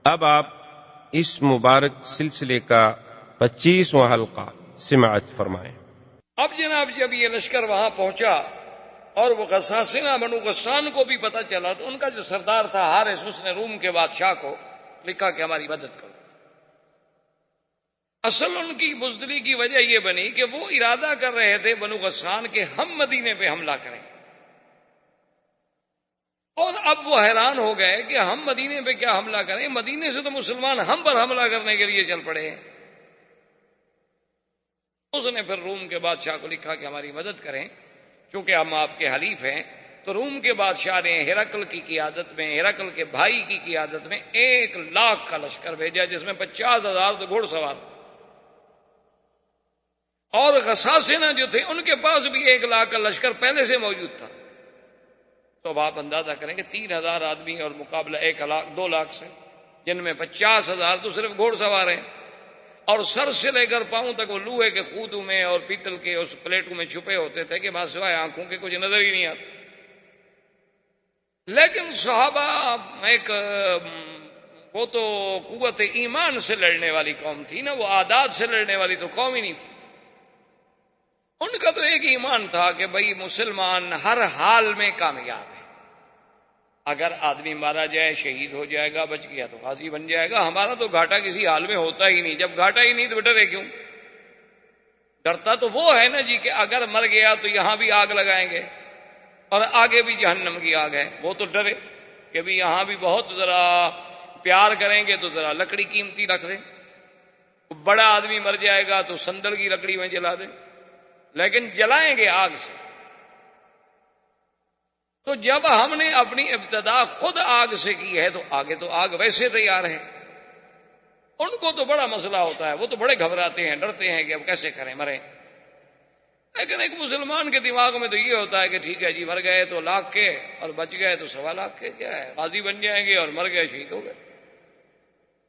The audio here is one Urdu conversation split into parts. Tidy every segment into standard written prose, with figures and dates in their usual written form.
اب آپ اس مبارک سلسلے کا 25واں حلقہ سماعت فرمائیں۔ اب جناب جب یہ لشکر وہاں پہنچا اور وہ غساسنہ بنو غسان کو بھی پتہ چلا تو ان کا جو سردار تھا حارث، اس نے روم کے بادشاہ کو لکھا کہ ہماری مدد کرو۔ اصل ان کی بزدلی کی وجہ یہ بنی کہ وہ ارادہ کر رہے تھے بنو غسان کے ہم مدینے پہ حملہ کریں، اور اب وہ حیران ہو گئے کہ ہم مدینے پہ کیا حملہ کریں، مدینے سے تو مسلمان ہم پر حملہ کرنے کے لیے چل پڑے ہیں۔ اس نے پھر روم کے بادشاہ کو لکھا کہ ہماری مدد کریں، چونکہ ہم آپ کے حلیف ہیں۔ تو روم کے بادشاہ نے ہرقل کی قیادت میں، ہرقل کے بھائی کی قیادت میں 1,00,000 کا لشکر بھیجا، جس میں 50,000 تو گھوڑ سوار تھے، اور غساسنہ جو تھے ان کے پاس بھی 1,00,000 کا لشکر پہلے سے موجود تھا۔ تو اب آپ اندازہ کریں کہ 3,000 آدمی اور مقابلہ 2,00,000 سے، جن میں 50,000 تو صرف گھوڑ سوار ہیں، اور سر سے لے کر پاؤں تک وہ لوہے کے خودوں میں اور پیتل کے اس پلیٹوں میں چھپے ہوتے تھے کہ بات سوائے آنکھوں کے کچھ نظر ہی نہیں آتا۔ لیکن صحابہ وہ تو قوت ایمان سے لڑنے والی قوم تھی نا، وہ عادات سے لڑنے والی تو قوم ہی نہیں تھی۔ ان کا تو ایک ایمان تھا کہ بھئی مسلمان ہر حال میں کامیاب ہے، اگر آدمی مارا جائے شہید ہو جائے گا، بچ گیا تو غازی بن جائے گا۔ ہمارا تو گھاٹا کسی حال میں ہوتا ہی نہیں، جب گھاٹا ہی نہیں تو ڈرے کیوں؟ ڈرتا تو وہ ہے نا جی کہ اگر مر گیا تو یہاں بھی آگ لگائیں گے اور آگے بھی جہنم کی آگ ہے، وہ تو ڈرے کہ بھی یہاں بھی بہت ذرا پیار کریں گے تو ذرا لکڑی قیمتی رکھ دیں، بڑا آدمی مر جائے گا تو سندل کی لکڑی میں جلا دیں، لیکن جلائیں گے آگ سے۔ تو جب ہم نے اپنی ابتدا خود آگ سے کی ہے تو آگے تو آگ ویسے تیار ہے۔ ان کو تو بڑا مسئلہ ہوتا ہے، وہ تو بڑے گھبراتے ہیں، ڈرتے ہیں کہ اب کیسے کریں، مریں۔ لیکن ایک مسلمان کے دماغ میں تو یہ ہوتا ہے کہ ٹھیک ہے جی، مر گئے تو 1,00,000 کے اور بچ گئے تو 1,25,000 کے، کیا ہے، غازی بن جائیں گے، اور مر گئے شہید ہو گئے۔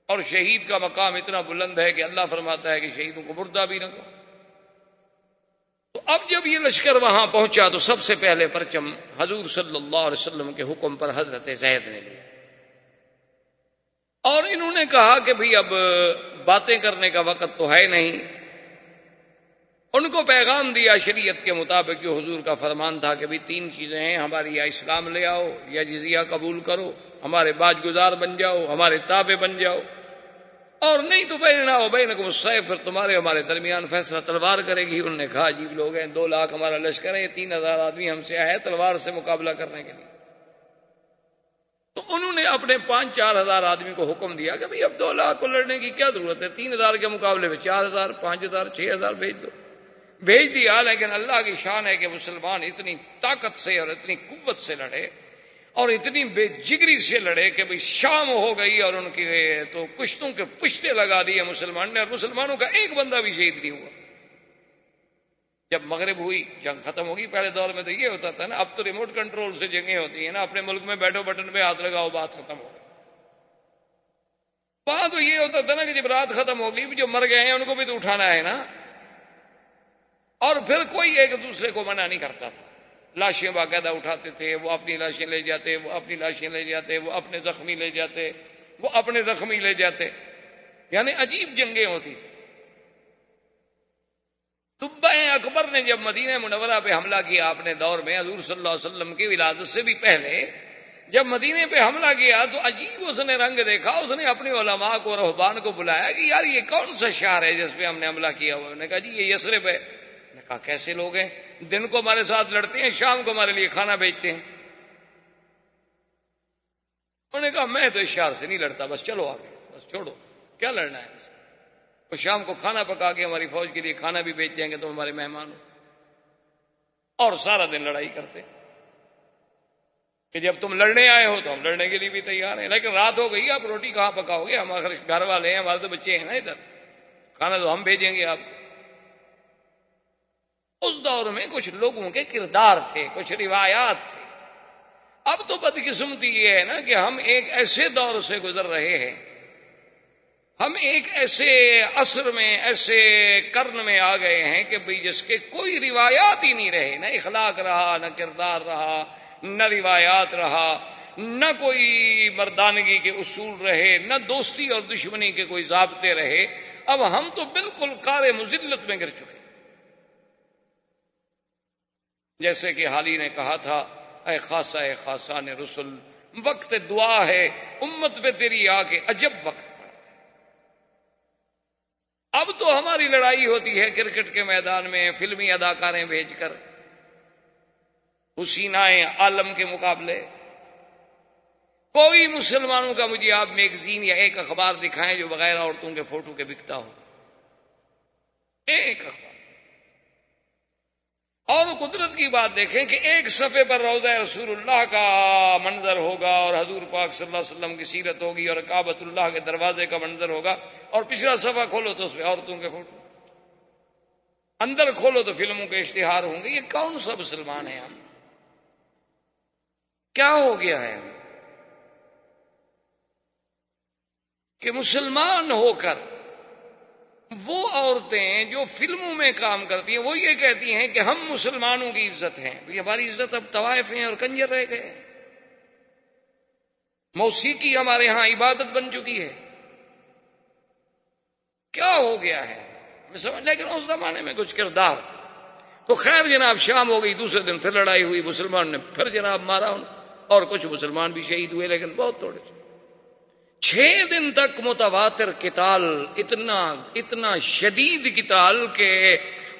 اور شہید کا مقام اتنا بلند ہے کہ اللہ فرماتا ہے کہ شہیدوں کو مردہ بھی نہ کرو۔ تو اب جب یہ لشکر وہاں پہنچا تو سب سے پہلے پرچم حضور صلی اللہ علیہ وسلم کے حکم پر حضرت زید نے لیا، اور انہوں نے کہا کہ بھئی اب باتیں کرنے کا وقت تو ہے نہیں۔ ان کو پیغام دیا شریعت کے مطابق جو حضور کا فرمان تھا کہ بھئی 3 چیزیں ہیں ہماری، یا اسلام لے آؤ، یا جزیہ قبول کرو، ہمارے باج گزار بن جاؤ، ہمارے تابع بن جاؤ، اور نہیں تو بیننا و بینکم السیف، پھر تمہارے ہمارے درمیان فیصلہ تلوار کرے گی۔ انہوں نے کہا عجیب لوگ ہیں، 2,00,000 ہمارا لشکر ہے، 3,000 آدمی ہم سے آئے تلوار سے مقابلہ کرنے کے لیے۔ تو انہوں نے اپنے 5-4 ہزار آدمی کو حکم دیا کہ بھئی اب 2,00,000 کو لڑنے کی کیا ضرورت ہے، 3,000 کے مقابلے میں 4,000، 5,000، 6,000 بھیج دو۔ بھیج دیا، لیکن اللہ کی شان ہے کہ مسلمان اتنی طاقت سے اور اتنی قوت سے لڑے اور اتنی بے جگری سے لڑے کہ بھئی شام ہو گئی اور ان کی تو کشتوں کے پشتے لگا دیے مسلمان نے، اور مسلمانوں کا ایک بندہ بھی شہید نہیں ہوا۔ جب مغرب ہوئی جنگ ختم ہوگی۔ پہلے دور میں تو یہ ہوتا تھا نا، اب تو ریموٹ کنٹرول سے جنگیں ہوتی ہیں نا، اپنے ملک میں بیٹھو بٹن پہ ہاتھ لگاؤ بات ختم ہو گئی۔ وہاں تو یہ ہوتا تھا نا کہ جب رات ختم ہوگی جو مر گئے ہیں ان کو بھی تو اٹھانا ہے نا، اور پھر کوئی ایک دوسرے کو منع نہیں کرتا تھا۔ لاشیں باقاعدہ اٹھاتے تھے، وہ اپنی لاشیں لے جاتے، وہ اپنی لاشیں لے جاتے، وہ اپنے زخمی لے جاتے، وہ اپنے زخمی لے جاتے، یعنی عجیب جنگیں ہوتی تھی۔ تبع اکبر نے جب مدینہ منورہ پہ حملہ کیا اپنے دور میں، حضور صلی اللہ علیہ وسلم کی ولادت سے بھی پہلے جب مدینے پہ حملہ کیا تو عجیب اس نے رنگ دیکھا۔ اس نے اپنے علماء کو، رہبان کو بلایا کہ یار یہ کون سا شہر ہے جس پہ ہم نے حملہ کیا ہوا ہے؟ انہوں نے کہا جی یہ یثرب ہے۔ انہوں نے کہا کیسے لوگ ہیں، دن کو ہمارے ساتھ لڑتے ہیں، شام کو ہمارے لیے کھانا بیچتے ہیں۔ انہوں نے کہا میں تو اس شہر سے نہیں لڑتا، بس چلو آگے، بس چھوڑو، کیا لڑنا ہے۔ وہ شام کو کھانا پکا کے ہماری فوج کے لیے کھانا بھی بیچ دیں گے، تم ہمارے مہمان ہو، اور سارا دن لڑائی کرتے کہ جب تم لڑنے آئے ہو تو ہم لڑنے کے لیے بھی تیار ہیں، لیکن رات ہو گئی، آپ روٹی کہاں پکاؤ گے، ہم آخر گھر والے ہیں، ہمارے تو بچے ہیں نا ادھر، کھانا تو ہم بھیجیں گے آپ۔ اس دور میں کچھ لوگوں کے کردار تھے، کچھ روایات تھے۔ اب تو بدقسمتی یہ ہے نا کہ ہم ایک ایسے دور سے گزر رہے ہیں، ہم ایک ایسے عصر میں، ایسے قرن میں آ گئے ہیں کہ بھئی جس کے کوئی روایات ہی نہیں رہے، نہ اخلاق رہا، نہ کردار رہا، نہ روایات رہا، نہ کوئی مردانگی کے اصول رہے، نہ دوستی اور دشمنی کے کوئی ضابطے رہے۔ اب ہم تو بالکل کار مذلت میں گر چکے، جیسے کہ حالی نے کہا تھا، اے خاصہ اے خاصان رسل، وقت دعا ہے امت پہ تیری آ کے عجب وقت پڑا۔ اب تو ہماری لڑائی ہوتی ہے کرکٹ کے میدان میں فلمی اداکاریں بھیج کر، حسینائیں عالم کے مقابلے۔ کوئی مسلمانوں کا مجھے آپ میگزین یا ایک اخبار دکھائیں جو بغیر عورتوں کے فوٹو کے بکتا ہو، ایک اخبار۔ اور قدرت کی بات دیکھیں کہ ایک صفحے پر روضہ رسول اللہ کا منظر ہوگا اور حضور پاک صلی اللہ علیہ وسلم کی سیرت ہوگی اور کعبۃ اللہ کے دروازے کا منظر ہوگا، اور پچھلا صفحہ کھولو تو اس پہ عورتوں کے فوٹو، اندر کھولو تو فلموں کے اشتہار ہوں گے۔ یہ کون سا مسلمان ہے؟ ہم کیا ہو گیا ہے کہ مسلمان ہو کر وہ عورتیں جو فلموں میں کام کرتی ہیں وہ یہ کہتی ہیں کہ ہم مسلمانوں کی عزت ہیں؟ ہماری عزت اب طوائف ہیں اور کنجر رہ گئے۔ موسیقی ہمارے ہاں عبادت بن چکی ہے۔ کیا ہو گیا ہے لیکن اس زمانے میں کچھ کردار تھا تو خیر جناب، شام ہو گئی، دوسرے دن پھر لڑائی ہوئی، مسلمان نے پھر جناب مارا اور کچھ مسلمان بھی شہید ہوئے، لیکن بہت تھوڑے سے۔ 6 دن تک متواتر قتال، اتنا شدید قتال کہ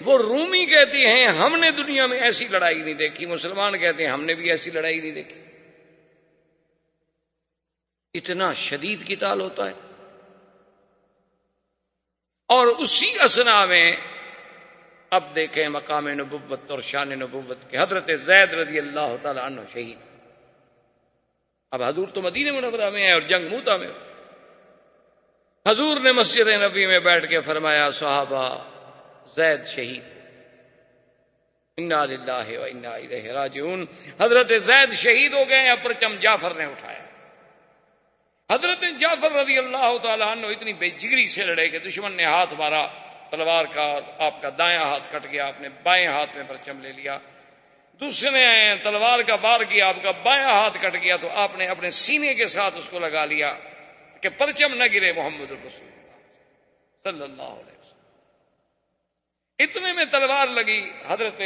وہ رومی کہتی ہیں ہم نے دنیا میں ایسی لڑائی نہیں دیکھی، مسلمان کہتے ہیں ہم نے بھی ایسی لڑائی نہیں دیکھی۔ اتنا شدید قتال ہوتا ہے۔ اور اسی اثنا میں اب دیکھیں مقام نبوت اور شان نبوت کے حضرت زید رضی اللہ تعالی عنہ شہید۔ اب حضور تو مدینہ منورہ میں ہے اور جنگ موتا میں۔ حضور نے مسجد نبی میں بیٹھ کے فرمایا صحابہ زید شہید، انا للہ و انا الیہ راجعون۔ حضرت زید شہید ہو گئے، اب پرچم جعفر نے اٹھایا۔ حضرت جعفر رضی اللہ تعالیٰ عنہ اتنی بے جگری سے لڑے کہ دشمن نے ہاتھ مارا تلوار کا، اور آپ کا دایاں ہاتھ کٹ گیا، آپ نے بائیں ہاتھ میں پرچم لے لیا۔ دوسرے نے تلوار کا وار کیا، آپ کا بایاں ہاتھ کٹ گیا، تو آپ نے اپنے سینے کے ساتھ اس کو لگا لیا کہ پرچم نہ گرے محمد الرسول اللہ صلی اللہ علیہ وسلم۔ اتنے میں تلوار لگی، حضرت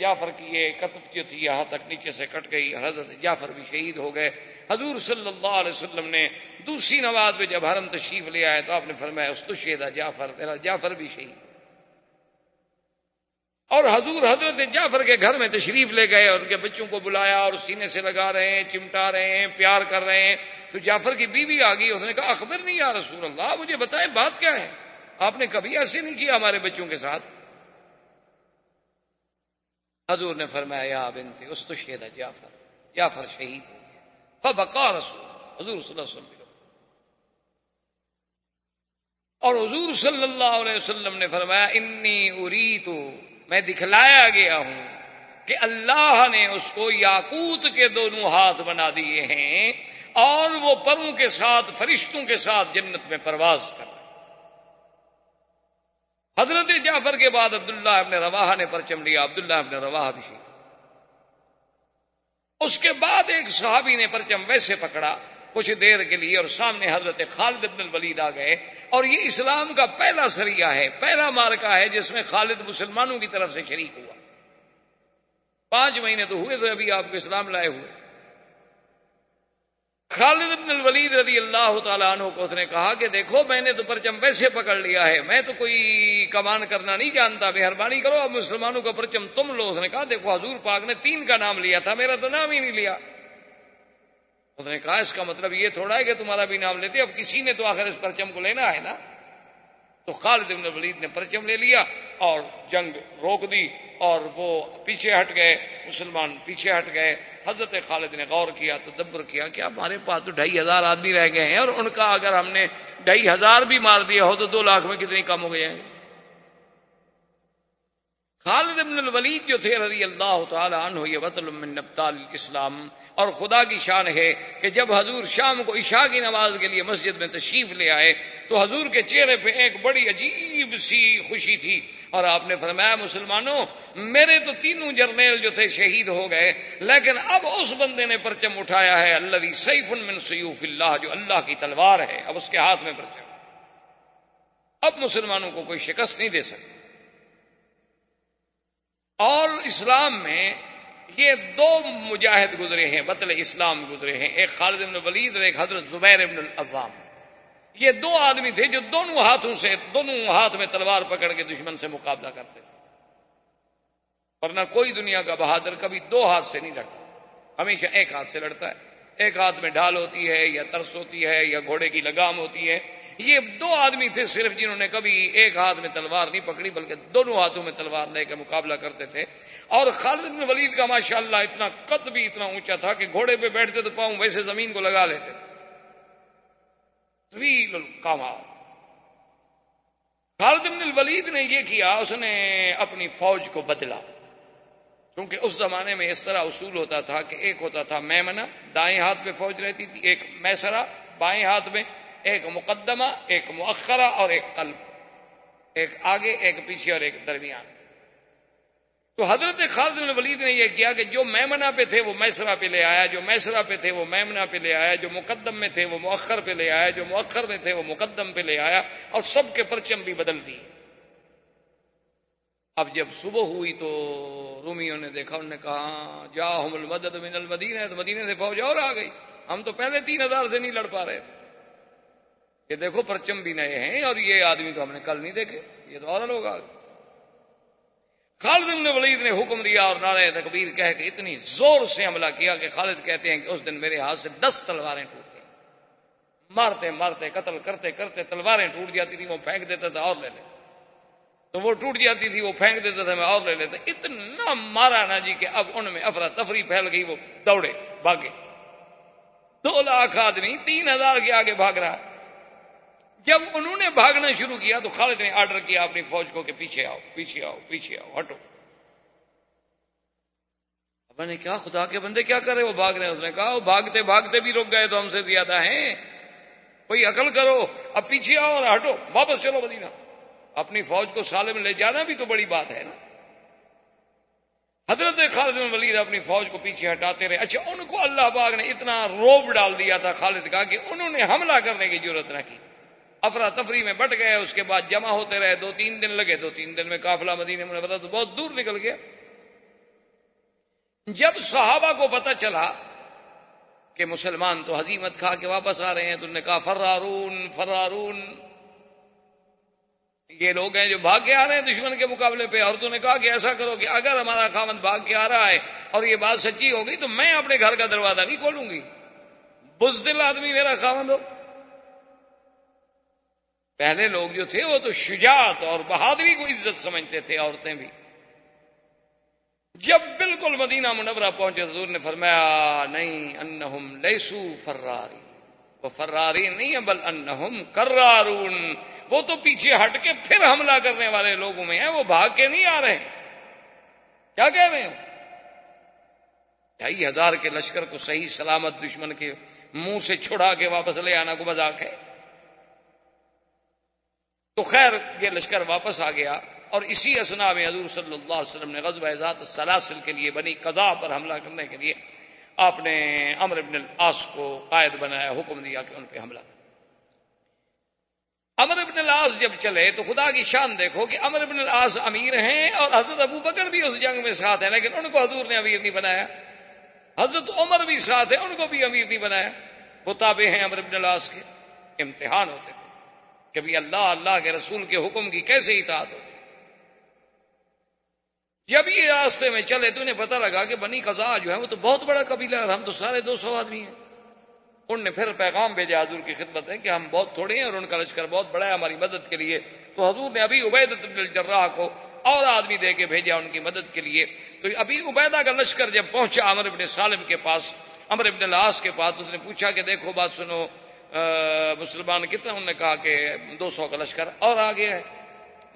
جعفر کی یہ کتف جو تھی یہاں تک نیچے سے کٹ گئی، حضرت جعفر بھی شہید ہو گئے۔ حضور صلی اللہ علیہ وسلم نے دوسری نماز میں جب حرم تشریف لے آئے تو آپ نے فرمایا استشہد جعفر، میرا جعفر بھی شہید۔ اور حضور حضرت جعفر کے گھر میں تشریف لے گئے اور ان کے بچوں کو بلایا اور سینے سے لگا رہے ہیں، چمٹا رہے ہیں، پیار کر رہے ہیں۔ تو جعفر کی بیوی آ گئی، اس نے کہا اخبرنی یا رسول اللہ، مجھے بتائیں بات کیا ہے، آپ نے کبھی ایسے نہیں کیا ہمارے بچوں کے ساتھ۔ حضور نے فرمایا یا بنت استشہد جعفر، جعفر شہید ہو گیا۔ فبقى رسول حضور صلی اللہ علیہ وسلم، اور حضور صلی اللہ علیہ وسلم نے فرمایا انی اریت، میں دکھلایا گیا ہوں کہ اللہ نے اس کو یاقوت کے دونوں ہاتھ بنا دیے ہیں اور وہ پروں کے ساتھ فرشتوں کے ساتھ جنت میں پرواز کر رہے۔ حضرت جعفر کے بعد عبداللہ ابن رواحہ نے پرچم لیا، عبداللہ ابن رواحہ بھی شہید۔ اس کے بعد ایک صحابی نے پرچم ویسے پکڑا کچھ دیر کے لیے، اور سامنے حضرت خالد ابن الولید آ گئے، اور یہ اسلام کا پہلا سریہ ہے، پہلا مارکہ ہے جس میں خالد مسلمانوں کی طرف سے شریک ہوا۔ 5 مہینے تو ہوئے تھے ابھی آپ کو اسلام لائے ہوئے۔ خالد ابن الولید رضی اللہ تعالیٰ عنہ کو اس نے کہا کہ دیکھو میں نے تو پرچم ویسے پکڑ لیا ہے، میں تو کوئی کمان کرنا نہیں جانتا، مہربانی کرو اب مسلمانوں کا پرچم تم لو۔ اس نے کہا دیکھو حضور پاک نے 3 کا نام لیا تھا، میرا تو نام ہی نہیں لیا۔ اس نے کہا اس کا مطلب یہ تھوڑا ہے کہ تمہارا بھی نام لیتے، اب کسی نے تو آخر اس پرچم کو لینا ہے نا۔ تو خالد بن ولید نے پرچم لے لیا اور جنگ روک دی، اور وہ پیچھے ہٹ گئے، مسلمان پیچھے ہٹ گئے۔ حضرت خالد نے غور کیا، تدبر کیا کہ ہمارے پاس تو 2500 آدمی رہ گئے ہیں، اور ان کا اگر ہم نے 2500 بھی مار دیا ہو تو 2 لاکھ میں کتنی کم ہو گئے ہیں۔ خالد بن الولید جو تھے رضی اللہ تعالی عنہ، یہ بطل من ابطال الاسلام، اور خدا کی شان ہے کہ جب حضور شام کو عشاء کی نماز کے لیے مسجد میں تشریف لے آئے تو حضور کے چہرے پہ ایک بڑی عجیب سی خوشی تھی، اور آپ نے فرمایا مسلمانوں، میرے تو تینوں جرنیل جو تھے شہید ہو گئے، لیکن اب اس بندے نے پرچم اٹھایا ہے الذی سیف من سیوف اللہ، جو اللہ کی تلوار ہے، اب اس کے ہاتھ میں پرچم، اب مسلمانوں کو کوئی شکست نہیں دے سکتا۔ اور اسلام میں یہ دو مجاہد گزرے ہیں، بطل اسلام گزرے ہیں، ایک خالد بن ولید اور ایک حضرت زبیر بن العوام۔ یہ دو آدمی تھے جو دونوں ہاتھ میں تلوار پکڑ کے دشمن سے مقابلہ کرتے تھے، ورنہ کوئی دنیا کا بہادر کبھی دو ہاتھ سے نہیں لڑتا، ہمیشہ ایک ہاتھ سے لڑتا ہے۔ ایک ہاتھ میں ڈھال ہوتی ہے یا ترس ہوتی ہے یا گھوڑے کی لگام ہوتی ہے۔ یہ دو آدمی تھے صرف جنہوں نے کبھی ایک ہاتھ میں تلوار نہیں پکڑی بلکہ دونوں ہاتھوں میں تلوار لے کے مقابلہ کرتے تھے۔ اور خالد بن ولید کا ماشاءاللہ اتنا قد بھی اتنا اونچا تھا کہ گھوڑے پہ بیٹھتے تو پاؤں ویسے زمین کو لگا لیتے تھے، طویل القامات۔ خالد بن الولید نے یہ کیا، اس نے اپنی فوج کو بدلا، کیونکہ اس زمانے میں اس طرح اصول ہوتا تھا کہ ایک ہوتا تھا میمنہ، دائیں ہاتھ میں فوج رہتی تھی، ایک میسرہ بائیں ہاتھ میں، ایک مقدمہ، ایک مؤخرہ اور ایک قلب، ایک آگے ایک پیچھے اور ایک درمیان۔ تو حضرت خالد بن ولید نے یہ کیا کہ جو میمنہ پہ تھے وہ میسرہ پہ لے آیا، جو میسرہ پہ تھے وہ میمنہ پہ لے آیا، جو مقدم میں تھے وہ مؤخر پہ لے آیا، جو مؤخر میں تھے وہ مقدم پہ لے آیا، اور سب کے پرچم بھی بدل دیے۔ اب جب صبح ہوئی تو رومیوں نے دیکھا، انہوں نے کہا جاءہم المدد من المدینہ، تو مدینے سے فوج اور آ گئی، ہم تو پہلے 3000 سے نہیں لڑ پا رہے تھے، یہ دیکھو پرچم بھی نئے ہیں، اور یہ آدمی تو ہم نے کل نہیں دیکھے، یہ تو اور لوگ آ گئے۔ خالد بن ولید نے حکم دیا اور نعرہ تکبیر کہہ کے اتنی زور سے حملہ کیا کہ خالد کہتے ہیں کہ اس دن میرے ہاتھ سے 10 تلواریں ٹوٹ گئیں، مارتے مارتے قتل کرتے کرتے تلواریں ٹوٹ جاتی تھی، وہ پھینک دیتا تھا اور لے لیتا، تو وہ ٹوٹ جاتی تھی وہ پھینک دیتا تھا میں اور لے لیتا، اتنا مارا نا جی کہ اب ان میں افراتفری پھیل گئی، وہ دوڑے بھاگے، 2 لاکھ آدمی 3000 کے آگے بھاگ رہا۔ جب انہوں نے بھاگنا شروع کیا تو خالد نے آرڈر کیا اپنی فوج کو کہ پیچھے آؤ پیچھے آؤ پیچھے آؤ، ہٹو۔ اب میں نے کیا خدا کے بندے کیا کرے، وہ بھاگ رہے ہیں، اس نے کہا وہ بھاگتے بھاگتے بھی رک گئے تو ہم سے زیادہ ہیں، کوئی عقل کرو، اب پیچھے آؤ اور ہٹو، واپس چلو مدینہ۔ اپنی فوج کو سالم لے جانا بھی تو بڑی بات ہے نا۔ حضرت خالد بن ولید اپنی فوج کو پیچھے ہٹاتے رہے۔ اچھا، ان کو اللہ پاک نے اتنا روب ڈال دیا تھا خالد کا کہ انہوں نے حملہ کرنے کی ضرورت نہ کی، افراتفری میں بٹ گئے، اس کے بعد جمع ہوتے رہے، 2-3 دن لگے، 2-3 دن میں قافلہ مدینہ منورہ تو بہت دور نکل گیا۔ جب صحابہ کو پتہ چلا کہ مسلمان تو ہزیمت کھا کے واپس آ رہے ہیں تو انہوں نے کہا فرارون فرارون، یہ لوگ ہیں جو بھاگ کے آ رہے ہیں دشمن کے مقابلے پہ، اور تو نے کہا کہ ایسا کرو کہ اگر ہمارا خاوند بھاگ کے آ رہا ہے اور یہ بات سچی ہو گئی تو میں اپنے گھر کا دروازہ نہیں کھولوں گی، بزدل آدمی میرا خاوند ہو۔ پہلے لوگ جو تھے وہ تو شجاعت اور بہادری کو عزت سمجھتے تھے، عورتیں بھی۔ جب بالکل مدینہ منورہ پہنچے حضور نے فرمایا نہیں، انہم لیسو فراری، وہ فراری نہیں ہے بل انہم کرارون، وہ تو پیچھے ہٹ کے پھر حملہ کرنے والے لوگوں میں ہیں، وہ بھاگ کے نہیں آ رہے۔ کیا کہہ رہے ہیں؟ 2,500 کے لشکر کو صحیح سلامت دشمن کے منہ سے چھڑا کے واپس لے آنا کو مذاق ہے؟ تو خیر یہ لشکر واپس آ گیا، اور اسی اثناء میں حضور صلی اللہ علیہ وسلم نے غزوہ ذات السلاسل کے لیے بنی قضاء پر حملہ کرنے کے لیے آپ نے عمرو بن العاص کو قائد بنایا، حکم دیا کہ ان پہ حملہ کریں۔ عمرو بن العاص جب چلے تو خدا کی شان دیکھو کہ عمرو بن العاص امیر ہیں اور حضرت ابو بکر بھی اس جنگ میں ساتھ ہیں، لیکن ان کو حضور نے امیر نہیں بنایا۔ حضرت عمر بھی ساتھ ہیں، ان کو بھی امیر نہیں بنایا، وہ تابع ہیں عمرو بن العاص کے۔ امتحان ہوتے تھے کبھی اللہ کے رسول کے حکم کی کیسے اطاعت ہوتی۔ جب یہ راستے میں چلے تو انہیں پتہ لگا کہ بنی قضاء جو ہے وہ تو بہت بڑا قبیلہ ہے اور ہم تو سارے 200 آدمی ہیں۔ انہوں نے پھر پیغام بھیجا حضور کی خدمت میں کہ ہم بہت تھوڑے ہیں اور ان کا لشکر بہت بڑا ہے ہماری مدد کے لیے۔ تو حضور نے ابی عبیدہ بن الجراح کو اور آدمی دے کے بھیجا ان کی مدد کے لیے۔ تو ابی عبیدہ کا لشکر جب پہنچا عمرو بن سالم کے پاس، عمرو بن العاص کے پاس، اس نے پوچھا کہ دیکھو بات سنو، مسلمان کتنا؟ انہوں نے کہا کہ 200 کا لشکر اور آگے ہے۔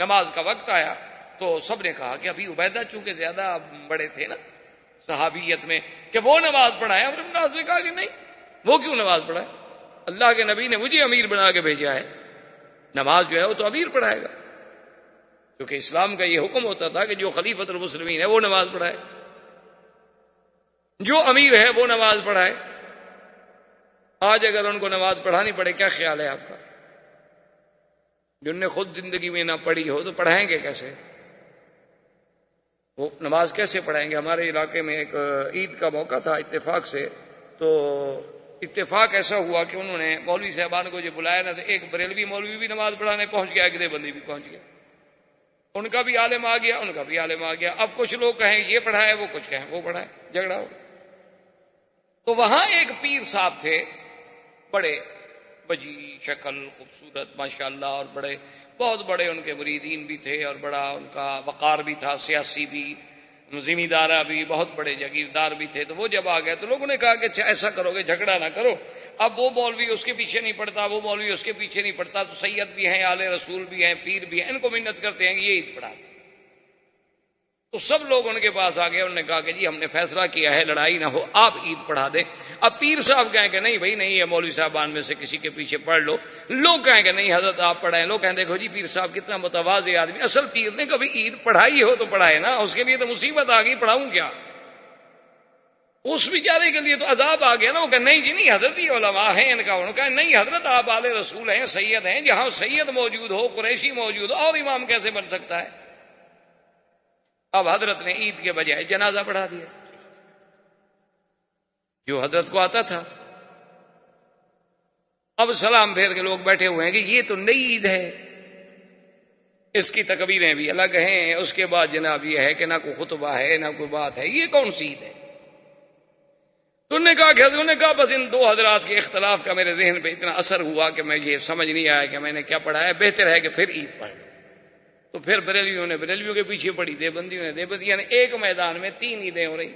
نماز کا وقت آیا تو سب نے کہا کہ ابھی عبیدہ چونکہ زیادہ بڑے تھے نا صحابیت میں کہ وہ نماز پڑھائے. عمرو بن العاص نے کہا کہ نہیں, وہ کیوں نماز پڑھائے؟ اللہ کے نبی نے مجھے امیر بنا کے بھیجا ہے, نماز جو ہے وہ تو امیر پڑھائے گا, کیونکہ اسلام کا یہ حکم ہوتا تھا کہ جو خلیفۃ المسلمین ہے وہ نماز پڑھائے, جو امیر ہے وہ نماز پڑھائے. آج اگر ان کو نماز پڑھانی پڑے, کیا خیال ہے آپ کا؟ جن نے خود زندگی میں نہ پڑھی ہو تو پڑھائیں گے کیسے؟ وہ نماز کیسے پڑھائیں گے؟ ہمارے علاقے میں ایک عید کا موقع تھا اتفاق سے, تو اتفاق ایسا ہوا کہ انہوں نے مولوی صاحبان کو جو بلایا نا, تو ایک بریلوی مولوی بھی نماز پڑھانے پہنچ گیا, ایک دیوبندی بھی پہنچ گیا. ان کا بھی عالم آ گیا, ان کا بھی عالم آ گیا. اب کچھ لوگ کہیں یہ پڑھائے, وہ کچھ کہیں وہ پڑھائے, جھگڑا ہو. تو وہاں ایک پیر صاحب تھے, بڑے بجی شکل, خوبصورت ماشاءاللہ, اور بڑے بہت بڑے ان کے مریدین بھی تھے, اور بڑا ان کا وقار بھی تھا, سیاسی بھی, ذمہ دارہ بھی, بہت بڑے جاگیردار بھی تھے. تو وہ جب آ گئے تو لوگوں نے کہا کہ اچھا ایسا کرو گے, جھگڑا نہ کرو. اب وہ مولوی اس کے پیچھے نہیں پڑتا, وہ مولوی اس کے پیچھے نہیں پڑتا, تو سید بھی ہیں, آل رسول بھی ہیں, پیر بھی ہیں, ان کو منت کرتے ہیں کہ یہ عید پڑھا دیں. تو سب لوگ ان کے پاس آ گئے, انہوں نے کہا کہ جی ہم نے فیصلہ کیا ہے لڑائی نہ ہو, آپ عید پڑھا دیں. اب پیر صاحب کہیں کہ نہیں بھائی نہیں, یہ مولوی صاحبان میں سے کسی کے پیچھے پڑھ لو. لوگ کہیں کہ نہیں حضرت آپ پڑھائیں. لوگ کہیں دیکھو جی پیر صاحب کتنا متواضع آدمی, اصل پیر نے کبھی عید پڑھائی ہو تو پڑھائے نا, اس کے لیے تو مصیبت آ گئی, پڑھاؤں کیا؟ اس بیچارے کے لیے تو عذاب آ گیا نا. وہ کہ نہیں جی نہیں حضرت یہ علماء ہیں ان کا, انہوں نے کہا نہیں حضرت آپ آل رسول ہیں, سید ہیں, جہاں سید موجود ہو, قریشی موجود ہو, اور امام کیسے بن سکتا ہے؟ اب حضرت نے عید کے بجائے جنازہ پڑھا دیا, جو حضرت کو آتا تھا. اب سلام پھیر کے لوگ بیٹھے ہوئے ہیں کہ یہ تو نئی عید ہے, اس کی تکبیریں بھی الگ ہیں, اس کے بعد جناب یہ ہے کہ نہ کوئی خطبہ ہے نہ کوئی بات ہے, یہ کون سی عید ہے؟ تو انہوں نے کہا کہ انہوں نے کہا بس ان دو حضرات کے اختلاف کا میرے ذہن پہ اتنا اثر ہوا کہ میں یہ سمجھ نہیں آیا کہ میں نے کیا پڑھا ہے, بہتر ہے کہ پھر عید پڑھ لوں. تو پھر بریلویوں نے بریلویوں کے پیچھے پڑی, دیوبندیوں نے دیوبندی, یعنی ایک میدان میں 3 عیدیں ہو رہی.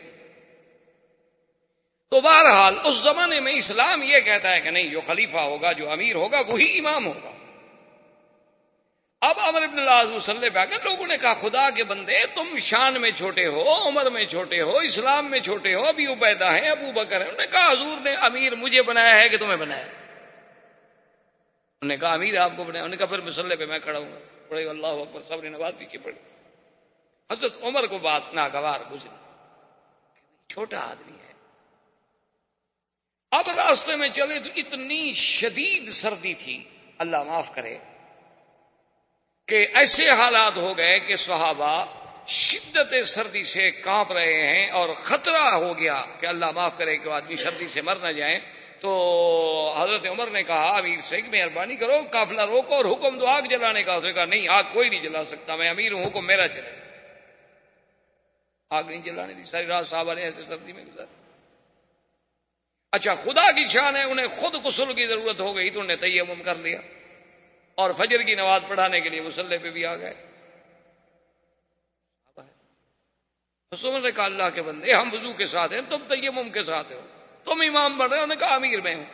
تو بہرحال اس زمانے میں اسلام یہ کہتا ہے کہ نہیں, جو خلیفہ ہوگا, جو امیر ہوگا, وہی امام ہوگا. اب عمرو بن العاص مصلی پہ آ کر لوگوں نے کہا خدا کے بندے تم شان میں چھوٹے ہو, عمر میں چھوٹے ہو, اسلام میں چھوٹے ہو, ابھی عبیدہ ہیں, ابو بکر ہیں. انہوں نے کہا حضور نے امیر مجھے بنایا ہے کہ تمہیں بنایا ہے؟ انہوں نے کہا امیر آپ کو بنایا. انہوں نے کہا پھر مصلی پہ میں کھڑا ہوں گا, پڑے گا اللہ اکبر, سب نے نماز پیچھے پڑھی. حضرت عمر کو بات ناگوار گزری, چھوٹا آدمی ہے. اب راستے میں چلے تو اتنی شدید سردی تھی, اللہ معاف کرے, کہ ایسے حالات ہو گئے کہ صحابہ شدت سردی سے کانپ رہے ہیں, اور خطرہ ہو گیا کہ اللہ معاف کرے کہ آدمی سردی سے مر نہ جائیں. تو حضرت عمر نے کہا امیر سے کہ مہربانی کرو, قافلہ روکو اور حکم دو آگ جلانے کا. اس نے کہا نہیں, آگ کوئی نہیں جلا سکتا, میں امیر ہوں, حکم میرا چلے. آگ نہیں جلانے دی. ساری رات صحابہ نے ایسے سردی میں گزارا. اچھا خدا کی شان ہے, انہیں خود غسل کی ضرورت ہو گئی تو انہیں تیمم کر لیا, اور فجر کی نماز پڑھانے کے لیے مصلی پہ بھی آ گئے. عمر نے کہا اللہ کے بندے ہم وضو کے ساتھ ہیں, تم تیمم کے ساتھ ہو, تم امام بن رہے ہو. انہوں نے کہا امیر میں ہوں.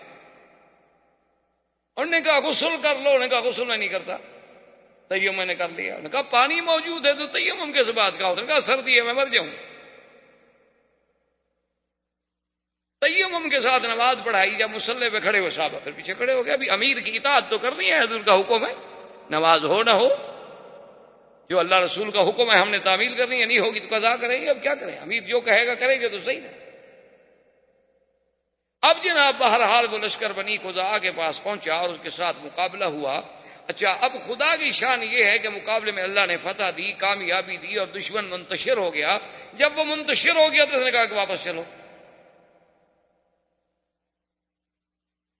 انہوں نے کہا غسل کر لو. انہوں نے کہا غسل میں نہیں کرتا, تیمم میں نے کر لیا. انہوں نے کہا پانی موجود ہے تو تیمم کے بات کا. انہوں نے کہا سردی ہے میں مر جاؤں. تیمم کے ساتھ نماز پڑھائی. جب مصلی پہ کھڑے ہوئے صحابہ پھر پیچھے کھڑے ہو گئے. ابھی امیر کی اطاعت تو کرنی ہے, حضور کا حکم ہے, نماز ہو نہ ہو, جو اللہ رسول کا حکم ہے ہم نے تعمیل کرنی ہے, نہیں ہوگی تو قضا کریں گے. اب کیا کریں, امیر جو کہے گا کریں گے تو صحیح ہے. اب جناب بہرحال وہ لشکر بنی خزاعہ کے پاس پہنچا اور اس کے ساتھ مقابلہ ہوا. اچھا اب خدا کی شان یہ ہے کہ مقابلے میں اللہ نے فتح دی, کامیابی دی, اور دشمن منتشر ہو گیا. جب وہ منتشر ہو گیا تو اس نے کہا کہ واپس چلو.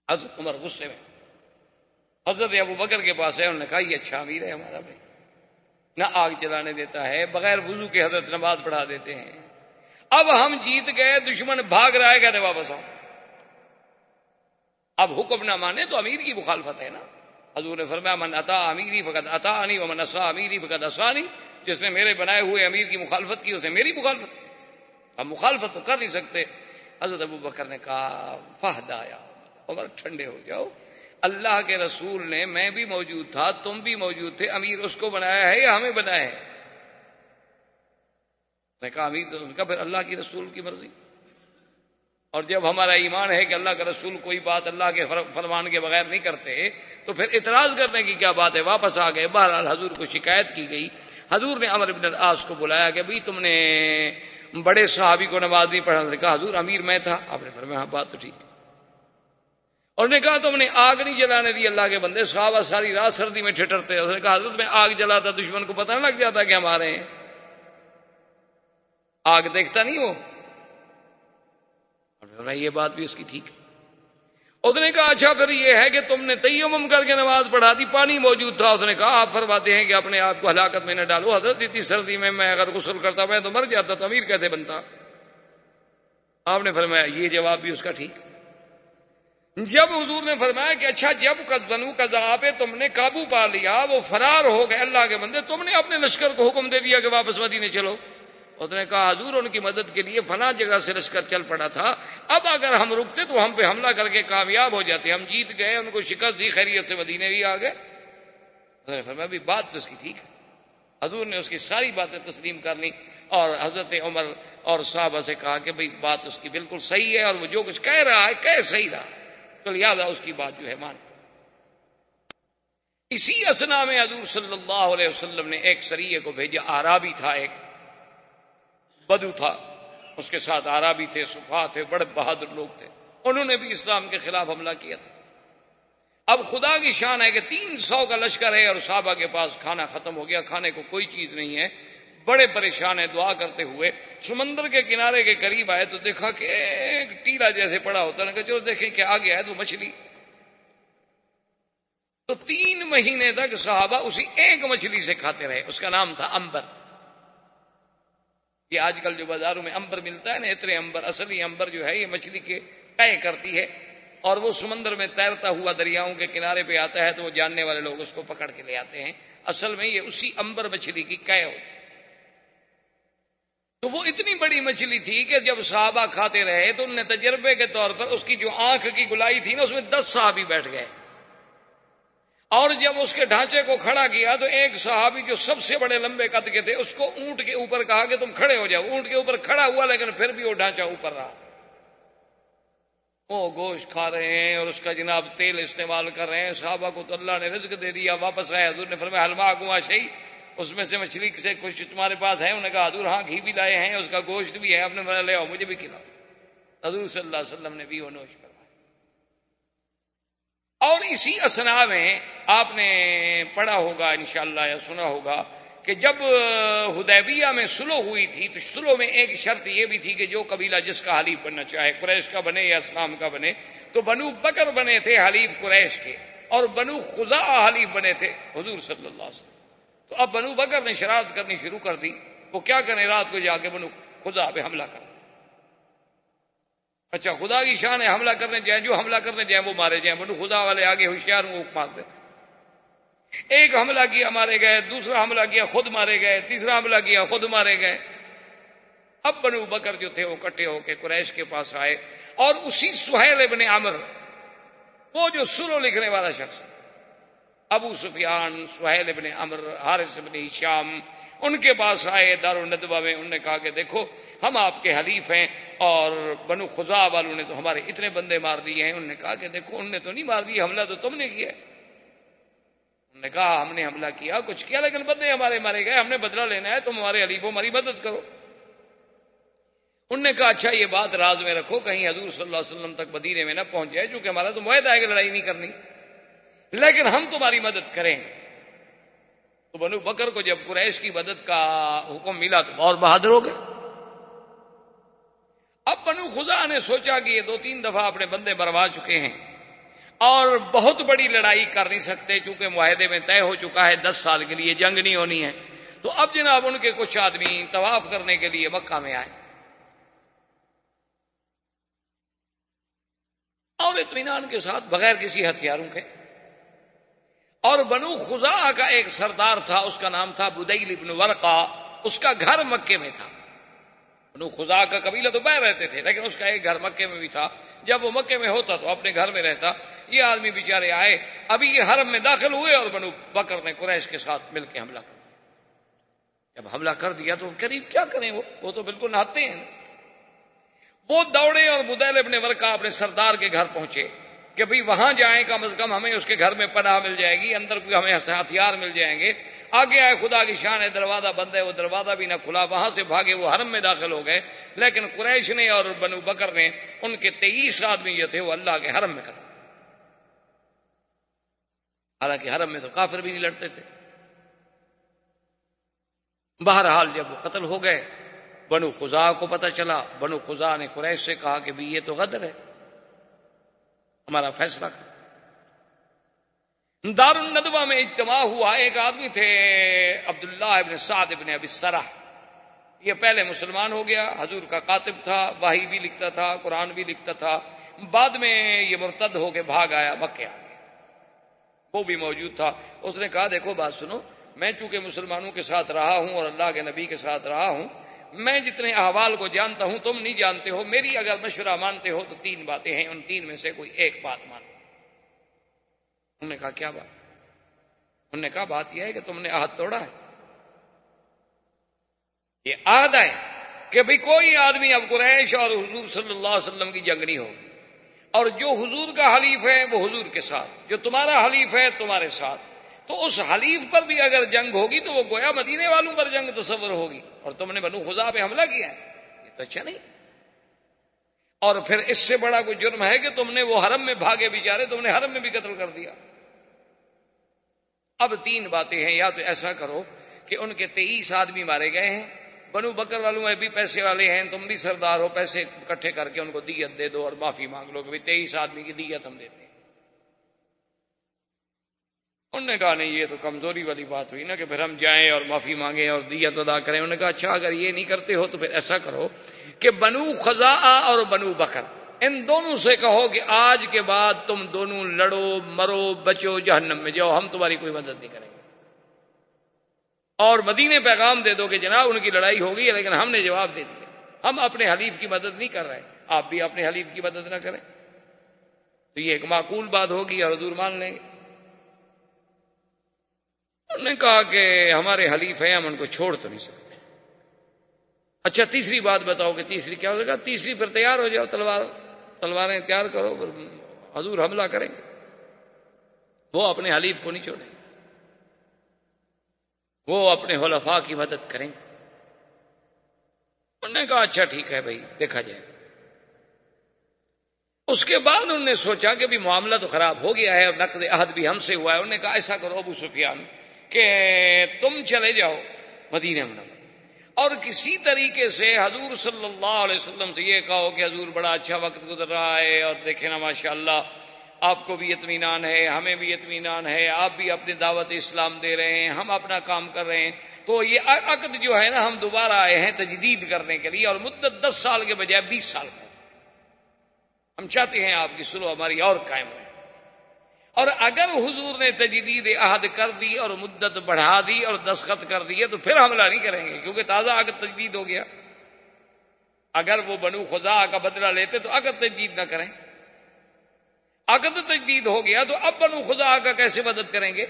حضرت عمر غصے میں حضرت ابو بکر کے پاس ہے. انہوں نے کہا یہ اچھا امیر ہے ہمارا بھائی, نہ آگ جلانے دیتا ہے, بغیر وضو کے حضرت نماز پڑھا دیتے ہیں. اب ہم جیت گئے, دشمن بھاگ رہا ہے, کہتے واپس آؤ. اب حکم نہ مانے تو امیر کی مخالفت ہے نا. حضور نے فرمایا من اطاع امیری فقد اطاعنی ومن عصا امیری فقد عصانی. جس نے میرے بنائے ہوئے امیر کی مخالفت کی اس نے میری مخالفت کی. اب مخالفت تو کر نہیں سکتے. حضرت ابو بکر نے کہا فہدایا, عمر ٹھنڈے ہو جاؤ, اللہ کے رسول نے, میں بھی موجود تھا, تم بھی موجود تھے, امیر اس کو بنایا ہے یا ہمیں بنایا ہے؟ نے کہا امیر تو ان کا پھر اللہ کی رسول کی مرضی، اور جب ہمارا ایمان ہے کہ اللہ کا رسول کوئی بات اللہ کے فرمان کے بغیر نہیں کرتے تو پھر اعتراض کرنے کی کیا بات ہے. واپس آ گئے. بہرحال حضور کو شکایت کی گئی. حضور نے عمرو بن العاص کو بلایا کہ بھئی تم نے بڑے صحابی کو نماز نہیں پڑھا. کہا حضور امیر میں تھا. آپ نے فرمایا ہاں بات تو ٹھیک. اور نے کہا تم نے آگ نہیں جلانے دی اللہ کے بندے. صحابہ ساری رات سردی میں ٹھٹرتے. اس نے کہا حضرت میں آگ جلاتا دشمن کو پتہ نہ لگ جاتا کہ ہم آ رہے ہیں. آگ دیکھتا نہیں وہ. اور یہ بات بھی اس کی ٹھیک ہے. اس نے کہا اچھا پھر یہ ہے کہ تم نے تیمم کر کے نماز پڑھا دی, پانی موجود تھا. اس نے کہا آپ فرماتے ہیں کہ اپنے آپ کو ہلاکت میں نہ ڈالو. حضرت اتنی سردی میں اگر غسل کرتا میں تو مر جاتا, تو امیر کیسے بنتا. آپ نے فرمایا یہ جواب بھی اس کا ٹھیک. جب حضور نے فرمایا کہ اچھا جب بنو قذا پہ تم نے قابو پا لیا, وہ فرار ہو گئے اللہ کے بندے, تم نے اپنے لشکر کو حکم دے دیا کہ واپس مدینے چلو. اس نے کہا حضور ان کی مدد کے لیے فلاں جگہ سے لشکر چل پڑا تھا, اب اگر ہم رکتے تو ہم پہ حملہ کر کے کامیاب ہو جاتے. ہم جیت گئے, ان کو شکست دی, خیریت سے مدینے بھی آ گئے. حضور نے فرمایا بھی بات تو اس کی ٹھیک ہے. حضور نے اس کی ساری باتیں تسلیم کر لی اور حضرت عمر اور صحابہ سے کہا کہ بھئی بات اس کی بالکل صحیح ہے, اور وہ جو کچھ کہہ رہا ہے کہہ صحیح رہا, تو لہٰذا اس کی بات جو ہے مان. اسی اثنا میں حضور صلی اللہ علیہ وسلم نے ایک سریے کو بھیجا. اعرابی تھا, ایک بدو تھا, اس کے ساتھ اعرابی تھے, صفا تھے, بڑے بہادر لوگ تھے. انہوں نے بھی اسلام کے خلاف حملہ کیا تھا. اب خدا کی شان ہے کہ 300 کا لشکر ہے اور صحابہ کے پاس کھانا ختم ہو گیا, کھانے کو کوئی چیز نہیں ہے. بڑے پریشان ہیں. دعا کرتے ہوئے سمندر کے کنارے کے قریب آئے تو دیکھا کہ ایک ٹیلا جیسے پڑا ہوتا ہے. چلو دیکھیں کہ آگے ہے تو مچھلی. تو 3 مہینے تک صحابہ اسی ایک مچھلی سے کھاتے رہے. اس کا نام تھا امبر. یہ آج کل جو بازاروں میں امبر ملتا ہے نا, اتنے امبر, اصلی امبر جو ہے یہ مچھلی کے قے کرتی ہے, اور وہ سمندر میں تیرتا ہوا دریاؤں کے کنارے پہ آتا ہے, تو وہ جاننے والے لوگ اس کو پکڑ کے لے آتے ہیں. اصل میں یہ اسی امبر مچھلی کی قے ہوتی. تو وہ اتنی بڑی مچھلی تھی کہ جب صحابہ کھاتے رہے تو انہوں نے تجربے کے طور پر اس کی جو آنکھ کی گلائی تھی نا, اس میں 10 صحابی بیٹھ گئے. اور جب اس کے ڈھانچے کو کھڑا کیا تو ایک صحابی جو سب سے بڑے لمبے قد کے تھے, اس کو اونٹ کے اوپر کہا کہ تم کھڑے ہو جاؤ. اونٹ کے اوپر کھڑا ہوا, لیکن پھر بھی وہ ڈھانچہ اوپر رہا. وہ گوشت کھا رہے ہیں اور اس کا جناب تیل استعمال کر رہے ہیں. صحابہ کو تو اللہ نے رزق دے دیا. واپس آئے, حضور نے فرمایا حلما گما شہی, اس میں سے مچھلی سے کچھ تمہارے پاس ہے؟ انہوں نے کہا حضور ہاں گھی بھی لائے ہیں, اس کا گوشت بھی ہے. آپ نے فرمایا لے آؤ مجھے بھی کھلاؤ. حضور صلی اللہ علیہ وسلم نے بھی وہ نوش فرمایا. اور اسی اثنا میں آپ نے پڑھا ہوگا انشاءاللہ یا سنا ہوگا کہ جب حدیبیہ میں صلح ہوئی تھی تو صلح میں ایک شرط یہ بھی تھی کہ جو قبیلہ جس کا حلیف بننا چاہے, قریش کا بنے یا اسلام کا بنے, تو بنو بکر بنے تھے حلیف قریش کے, اور بنو خزاعہ حلیف بنے تھے حضور صلی اللہ علیہ وسلم. تو اب بنو بکر نے شرارت کرنی شروع کر دی. وہ کیا کریں, رات کو جا کے بنو خزاعہ پہ حملہ کر. اچھا خدا کی شان ہے, حملہ کرنے جائیں, جو حملہ کرنے جائیں وہ مارے جائیں. بنو خزاعہ والے آگے ہوشیار وہ مارتے. ایک حملہ کیا مارے گئے, دوسرا حملہ کیا خود مارے گئے, تیسرا حملہ کیا خود مارے گئے. اب بنو بکر جو تھے وہ اکٹھے ہو کے قریش کے پاس آئے, اور اسی سہیل ابن عمر, وہ جو صلح لکھنے والا شخص, ابو سفیان, سہیل ابن عمر, حارث ابن ہشام, ان کے پاس آئے دارالندوہ میں. انہوں نے کہا کہ دیکھو ہم آپ کے حلیف ہیں, اور بنو خزاعہ والوں نے تو ہمارے اتنے بندے مار دیے ہیں. انہوں نے کہا کہ دیکھو انہوں نے تو نہیں مار دیے, حملہ تو تم نے کیا ہے. انہوں نے کہا ہم نے حملہ کیا, کچھ کیا, لیکن بندے ہمارے مارے گئے, ہم نے بدلہ لینا ہے, تم ہمارے حلیف ہو, ہماری مدد کرو. انہوں نے کہا اچھا یہ بات راز میں رکھو, کہیں حضور صلی اللہ علیہ وسلم تک مدینے میں نہ پہنچ جائے, چونکہ ہمارا تو معاہدہ ہے کہ لڑائی نہیں کرنی, لیکن ہم تمہاری مدد کریں گے. تو بنو بکر کو جب قریش کی مدد کا حکم ملا تو اور بہادر ہو گئے. اب بنو خزاعہ نے سوچا کہ یہ 2-3 دفعہ اپنے بندے مروا چکے ہیں اور بہت بڑی لڑائی کر نہیں سکتے, چونکہ معاہدے میں طے ہو چکا ہے 10 سال کے لیے جنگ نہیں ہونی ہے. تو اب جناب ان کے کچھ آدمی طواف کرنے کے لیے مکہ میں آئے, اور اطمینان کے ساتھ بغیر کسی ہتھیاروں کے. اور بنو خزاعہ کا ایک سردار تھا, اس کا نام تھا بدیل ابن ورقہ, اس کا گھر مکے میں تھا. بنو خزاعہ کا قبیلہ تو باہر رہتے تھے, لیکن اس کا ایک گھر مکے میں بھی تھا. جب وہ مکے میں ہوتا تو اپنے گھر میں رہتا. یہ آدمی بیچارے آئے, ابھی یہ حرم میں داخل ہوئے, اور بنو بکر نے قریش کے ساتھ مل کے حملہ کر دیا. جب حملہ کر دیا تو قریب کیا کریں، وہ تو بالکل نہاتے ہیں. وہ دوڑے اور بدیل ابن ورقہ اپنے سردار کے گھر پہنچے کہ بھئی وہاں جائیں، کم از کم ہمیں اس کے گھر میں پناہ مل جائے گی، اندر کوئی ہمیں ہتھیار مل جائیں گے. آگے آئے، خدا کی شان ہے دروازہ بند ہے، وہ دروازہ بھی نہ کھلا، وہاں سے بھاگے، وہ حرم میں داخل ہو گئے. لیکن قریش نے اور بنو بکر نے ان کے 23 آدمی جو تھے وہ اللہ کے حرم میں قتل. حالانکہ حرم میں تو کافر بھی نہیں لڑتے تھے. بہرحال جب وہ قتل ہو گئے، بنو خزاعہ کو پتہ چلا. بنو خزاعہ نے قریش سے کہا کہ بھی یہ تو غدر ہے، ہمارا فیصلہ کر. دار الندوہ میں اجتماع ہوا. ایک آدمی تھے عبداللہ ابن سعد ابن ابی السرح، یہ پہلے مسلمان ہو گیا، حضور کا کاتب تھا، وحی بھی لکھتا تھا، قرآن بھی لکھتا تھا. بعد میں یہ مرتد ہو کے بھاگ آیا، مکے آ گیا. وہ بھی موجود تھا. اس نے کہا دیکھو بات سنو، میں چونکہ مسلمانوں کے ساتھ رہا ہوں اور اللہ کے نبی کے ساتھ رہا ہوں، میں جتنے احوال کو جانتا ہوں تم نہیں جانتے ہو. میری اگر مشورہ مانتے ہو تو 3 باتیں ہیں، ان 3 میں سے کوئی ایک بات مانو. انہوں نے کہا کیا بات؟ انہوں نے کہا بات یہ ہے کہ تم نے عہد توڑا ہے. یہ عہد ہے کہ بھئی کوئی آدمی اب قریش اور حضور صلی اللہ علیہ وسلم کی جنگ نہیں ہوگی، اور جو حضور کا حلیف ہے وہ حضور کے ساتھ، جو تمہارا حلیف ہے تمہارے ساتھ. تو اس حلیف پر بھی اگر جنگ ہوگی تو وہ گویا مدینے والوں پر جنگ تصور ہوگی، اور تم نے بنو خزاعہ پہ حملہ کیا ہے، یہ تو اچھا نہیں. اور پھر اس سے بڑا کوئی جرم ہے کہ تم نے وہ حرم میں بھاگے بیچارے، تم نے حرم میں بھی قتل کر دیا. اب 3 باتیں ہیں، یا تو ایسا کرو کہ ان کے 23 آدمی مارے گئے ہیں، بنو بکر والوں میں بھی پیسے والے ہیں، تم بھی سردار ہو، پیسے اکٹھے کر کے ان کو دیت دے دو اور معافی مانگ لو کہ 23 آدمی کی دیت ہم دیتے ہیں. انہوں نے کہا نہیں، یہ تو کمزوری والی بات ہوئی نا کہ پھر ہم جائیں اور معافی مانگیں اور دیت ادا کریں. انہوں نے کہا اچھا اگر یہ نہیں کرتے ہو تو پھر ایسا کرو کہ بنو خزاعہ اور بنو بکر ان دونوں سے کہو کہ آج کے بعد تم دونوں لڑو، مرو، بچو، جہنم میں جاؤ، ہم تمہاری کوئی مدد نہیں کریں گے. اور مدینے پیغام دے دو کہ جناب ان کی لڑائی ہوگی لیکن ہم نے جواب دے دیا، ہم اپنے حلیف کی مدد نہیں کر رہے، آپ بھی اپنے حلیف کی مدد نہ کریں. تو یہ ایک معقول بات ہوگی اور حضور مان لیں گے. انہوں نے کہا کہ ہمارے حلیف ہیں، ہم ان کو چھوڑ تو نہیں سکتے. اچھا تیسری بات بتاؤ کہ تیسری کیا ہو گا؟ تیسری پھر تیار ہو جاؤ، تلواریں تیار کرو، پھر حضور حملہ کریں گے. وہ اپنے حلیف کو نہیں چھوڑیں، وہ اپنے خلفاء کی مدد کریں. انہوں نے کہا اچھا ٹھیک ہے بھائی دیکھا جائے گا. اس کے بعد انہوں نے سوچا کہ بھی معاملہ تو خراب ہو گیا ہے اور نقض عہد بھی ہم سے ہوا ہے. انہوں نے کہا ایسا کرو ابو سفیان کہ تم چلے جاؤ مدینہ منورہ اور کسی طریقے سے حضور صلی اللہ علیہ وسلم سے یہ کہو کہ حضور بڑا اچھا وقت گزر رہا ہے اور دیکھیں نا ماشاءاللہ آپ کو بھی اطمینان ہے، ہمیں بھی اطمینان ہے، آپ بھی اپنی دعوت اسلام دے رہے ہیں، ہم اپنا کام کر رہے ہیں. تو یہ عقد جو ہے نا ہم دوبارہ آئے ہیں تجدید کرنے کے لیے، اور مدت 10 سال کے بجائے 20 سال کا ہم چاہتے ہیں آپ کی صلح ہماری اور قائم رہے. اور اگر حضور نے تجدید عہد کر دی اور مدت بڑھا دی اور دستخط کر دیے تو پھر حملہ نہیں کریں گے، کیونکہ تازہ عقد تجدید ہو گیا. اگر وہ بنو خزاعہ کا بدلہ لیتے تو عقد تجدید نہ کریں، عقد تجدید ہو گیا تو اب بنو خزاعہ کا کیسے مدد کریں گے؟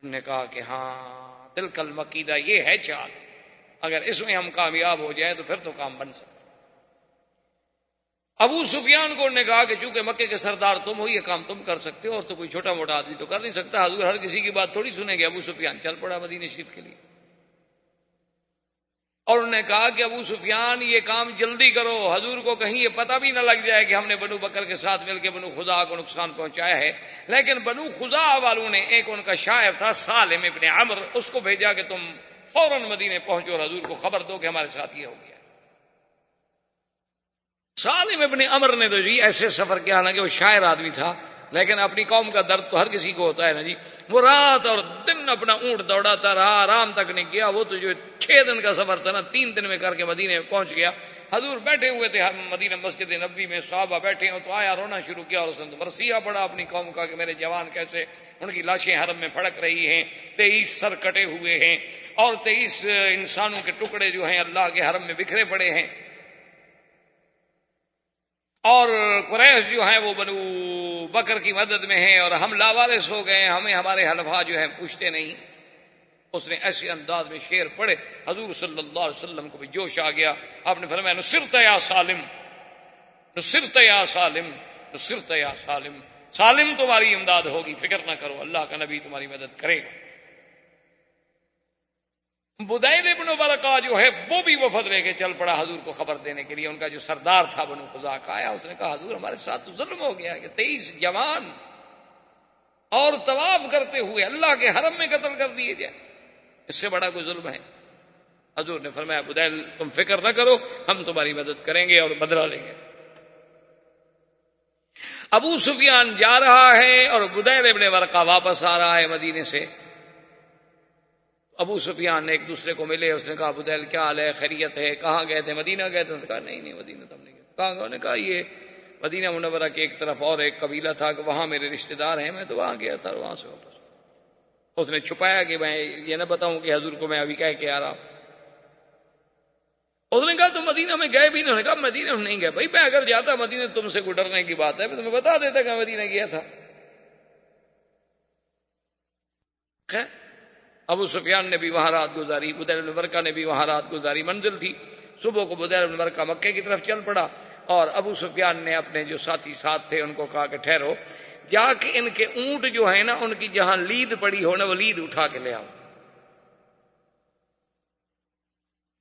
انہوں نے کہا کہ ہاں تلک المکیدہ، یہ ہے چال، اگر اس میں ہم کامیاب ہو جائیں تو پھر تو کام بن سکتا. ابو سفیان کو انہوں نے کہا کہ چونکہ مکے کے سردار تم ہو یہ کام تم کر سکتے ہو اور تو کوئی چھوٹا موٹا آدمی تو کر نہیں سکتا، حضور ہر کسی کی بات تھوڑی سنیں گے. ابو سفیان چل پڑا مدینہ شریف کے لیے. اور انہوں نے کہا کہ ابو سفیان یہ کام جلدی کرو، حضور کو کہیں یہ پتہ بھی نہ لگ جائے کہ ہم نے بنو بکر کے ساتھ مل کے بنو خزاعہ کو نقصان پہنچایا ہے. لیکن بنو خزاعہ والوں نے ایک ان کا شاعر تھا سالم ابن عمر، اس کو بھیجا کہ تم فوراً مدینے پہنچو اور حضور کو خبر دو کہ ہمارے ساتھ یہ ہو گیا. سالم ابن عمر نے تو جی ایسے سفر کیا، حالانکہ وہ شاعر آدمی تھا لیکن اپنی قوم کا درد تو ہر کسی کو ہوتا ہے نا جی. وہ رات اور دن اپنا اونٹ دوڑاتا رہا، آرام تک نہیں کیا. وہ تو جو 6 دن کا سفر تھا نا 3 دن میں کر کے مدینے میں پہنچ گیا. حضور بیٹھے ہوئے تھے مدینہ مسجد نبوی میں، صحابہ بیٹھے ہوں تو آیا رونا شروع کیا اور اس نے مرثیہ پڑا اپنی قوم کا کہ میرے جوان کیسے ان کی لاشیں حرم میں پھڑک رہی ہیں، 23 سر کٹے ہوئے ہیں اور 23 انسانوں کے ٹکڑے جو ہیں اللہ کے حرم میں بکھرے پڑے ہیں، اور قریش جو ہیں وہ بنو بکر کی مدد میں ہیں اور ہم لاوارث ہو گئے، ہمیں ہمارے حلفاء جو ہیں پوچھتے نہیں. اس نے ایسے انداز میں شعر پڑھے، حضور صلی اللہ علیہ وسلم کو بھی جوش آ گیا. آپ نے فرمایا نصرت یا سالم، نصرت یا سالم، نصرت یا سالم، سالم تمہاری امداد ہوگی، فکر نہ کرو، اللہ کا نبی تمہاری مدد کرے گا. بدیل ابن ورقہ جو ہے وہ بھی وفد لے کے چل پڑا حضور کو خبر دینے کے لیے. ان کا جو سردار تھا بنو خزاعہ کا آیا، اس نے کہا حضور ہمارے ساتھ تو ظلم ہو گیا کہ 23 جوان اور طواف کرتے ہوئے اللہ کے حرم میں قتل کر دیے جائیں، اس سے بڑا کوئی ظلم ہے؟ حضور نے فرمایا بدیل تم فکر نہ کرو، ہم تمہاری مدد کریں گے اور بدلہ لیں گے. ابو سفیان جا رہا ہے اور بدیل ابن ورقہ واپس آ رہا ہے مدینے سے. ابو سفیان نے ایک دوسرے کو ملے، اس نے کہا بدیل کیا حال ہے، خیریت ہے، کہاں گئے تھے، مدینہ گئے تھے؟ اس نے کہا نہیں مدینہ تو ہم نہیں گئے. کہاں گئے؟ انہوں نے کہا یہ مدینہ منورہ کی ایک طرف اور ایک قبیلہ تھا کہ وہاں میرے رشتہ دار ہیں، میں تو وہاں گیا تھا اور وہاں سے واپس. اس نے چھپایا کہ میں یہ نہ بتاؤں کہ حضور کو میں ابھی کہہ کے آ رہا ہوں. اس نے کہا تم مدینہ میں گئے بھی نہیں؟ انہوں نے کہا مدینہ میں نہیں گئے. بھائی میں اگر جاتا مدینہ تم سے گزرنے کی بات ہے میں تمہیں بتا دیتا کہ مدینہ گیا تھا. خیر ابو سفیان نے بھی وہاں رات گزاری، بدیل بن ورقہ نے بھی وہاں رات گزاری. منزل تھی صبح کو بدیل بن ورقہ مکے کی طرف چل پڑا اور ابو سفیان نے اپنے جو ساتھی ساتھ تھے ان کو کہا کہ ٹھہرو، جا کے ان کے اونٹ جو ہے نا ان کی جہاں لید پڑی ہو نا وہ لید اٹھا کے لے آؤ.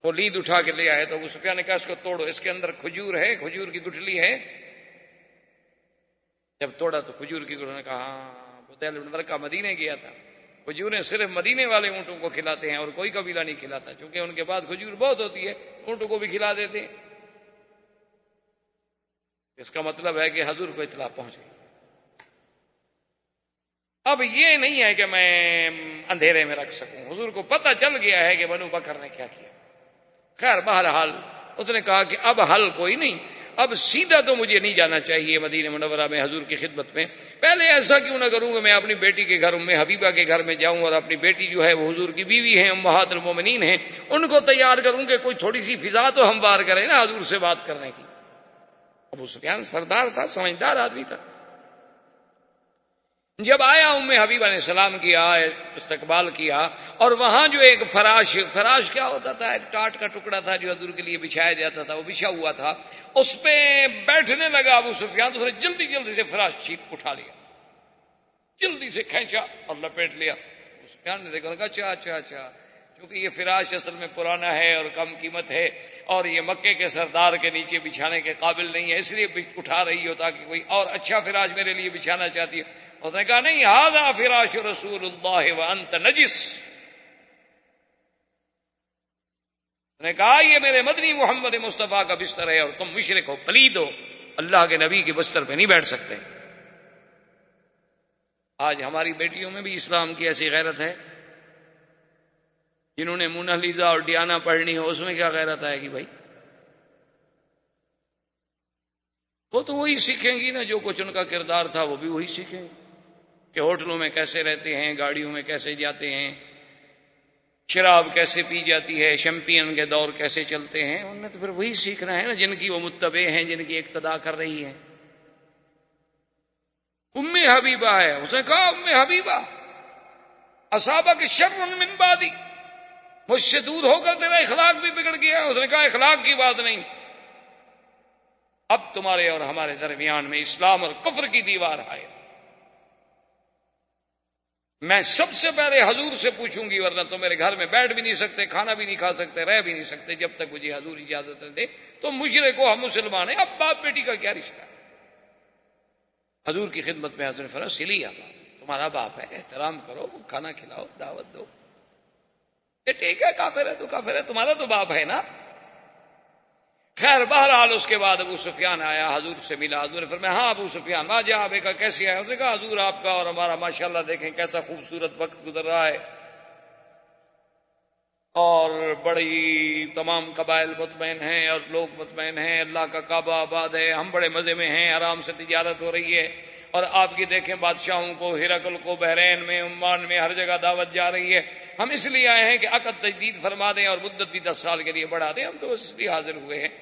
وہ لید اٹھا کے لے آئے تو ابو سفیان نے کہا اس کو توڑو، اس کے اندر کھجور ہے، کھجور کی گٹھلی ہے. جب توڑا تو کھجور کی گٹھلی نے کہا ہاں بدیل بن ورقہ مدینے گیا تھا، کھجوریں صرف مدینے والے اونٹوں کو کھلاتے ہیں اور کوئی قبیلہ نہیں کھلاتا، چونکہ ان کے پاس کھجور بہت ہوتی ہے اونٹوں کو بھی کھلا دیتے ہیں. اس کا مطلب ہے کہ حضور کو اطلاع پہنچ گئی. اب یہ نہیں ہے کہ میں اندھیرے میں رکھ سکوں، حضور کو پتہ چل گیا ہے کہ بنو بکر نے کیا کیا. خیر بہرحال اس نے کہا کہ اب حل کوئی نہیں، اب سیدھا تو مجھے نہیں جانا چاہیے مدینہ منورہ میں حضور کی خدمت میں. پہلے ایسا کیوں نہ کروں کہ میں اپنی بیٹی کے گھر ام حبیبہ کے گھر میں جاؤں اور اپنی بیٹی جو ہے وہ حضور کی بیوی ہیں، امہات المومنین ہیں، ان کو تیار کروں کہ کوئی تھوڑی سی فضا تو ہموار کرے نا حضور سے بات کرنے کی. ابو سفیان سردار تھا، سمجھدار آدمی تھا. جب آیا ام حبیبہ نے سلام کیا، استقبال کیا، اور وہاں جو ایک فراش کیا ہوتا تھا، ایک ٹاٹ کا ٹکڑا تھا جو حضور کے لیے بچھایا جاتا تھا، وہ بچھا ہوا تھا، اس پہ بیٹھنے لگا ابو سفیان تو اس نے جلدی جلدی سے فراش اٹھا لیا، جلدی سے کھینچا اور لپیٹ لیا. ابو سفیان نے دیکھا اچھا اچھا اچھا، کیونکہ یہ فراش اصل میں پرانا ہے اور کم قیمت ہے اور یہ مکے کے سردار کے نیچے بچھانے کے قابل نہیں ہے، اس لیے اٹھا رہی ہو تاکہ کوئی اور اچھا فراش میرے لیے بچھانا چاہتی ہے. اس نے کہا نہیں، ھذا فراش رسول اللہ وانت نجس. اس نے کہا یہ میرے مدنی محمد مصطفیٰ کا بستر ہے اور تم مشرک ہو، پلید ہو، اللہ کے نبی کے بستر پہ نہیں بیٹھ سکتے. آج ہماری بیٹیوں میں بھی اسلام کی ایسی غیرت ہے، جنہوں نے مونا لیزا اور ڈیانا پڑھنی ہو، اس میں کیا غیرت آئے گی بھائی؟ وہ تو وہی سیکھیں گی نا جو کچھ ان کا کردار تھا، وہ بھی وہی سیکھیں گے کہ ہوٹلوں میں کیسے رہتے ہیں، گاڑیوں میں کیسے جاتے ہیں، شراب کیسے پی جاتی ہے، شیمپین کے دور کیسے چلتے ہیں. انہوں نے تو پھر وہی سیکھنا ہے نا جن کی وہ متبع ہیں، جن کی اقتداء کر رہی ہیں. ام حبیبہ ہے، اس نے کہا ام حبیبہ اصابک شر من بعدی، مجھ سے دور ہو کر تیرا اخلاق بھی بگڑ گیا. اس نے کہا اخلاق کی بات نہیں، اب تمہارے اور ہمارے درمیان میں اسلام اور کفر کی دیوار ہے. میں سب سے پہلے حضور سے پوچھوں گی، ورنہ تو میرے گھر میں بیٹھ بھی نہیں سکتے، کھانا بھی نہیں کھا سکتے، رہ بھی نہیں سکتے جب تک مجھے حضور اجازت نہ دے. تو مشرک ہو، ہم مسلمان ہیں، اب باپ بیٹی کا کیا رشتہ ہے؟ حضور کی خدمت میں حضور نے فرمایا سلی باپ، تمہارا باپ ہے، احترام کرو، کھانا کھلاؤ، دعوت دو. یہ ٹھیک ہے، کافر ہے تو کافر ہے، تمہارا تو باپ ہے نا. خیر بہرحال اس کے بعد ابو سفیان آیا، حضور سے ملا. حضور نے فرمایا ہاں ابو سفیان ما جاء بک، کیسے آیا؟ اس نے کہا حضور آپ کا اور ہمارا ماشاءاللہ دیکھیں کیسا خوبصورت وقت گزر رہا ہے، اور بڑی تمام قبائل مطمئن ہیں اور لوگ مطمئن ہیں، اللہ کا کعبہ آباد ہے، ہم بڑے مزے میں ہیں، آرام سے تجارت ہو رہی ہے، اور آپ کی دیکھیں بادشاہوں کو، ہرقل کو بحرین میں، عمان میں، ہر جگہ دعوت جا رہی ہے. ہم اس لیے آئے ہیں کہ عقد تجدید فرما دیں اور مدت بھی 10 سال کے لیے بڑھا دیں، ہم تو اس لیے حاضر ہوئے ہیں.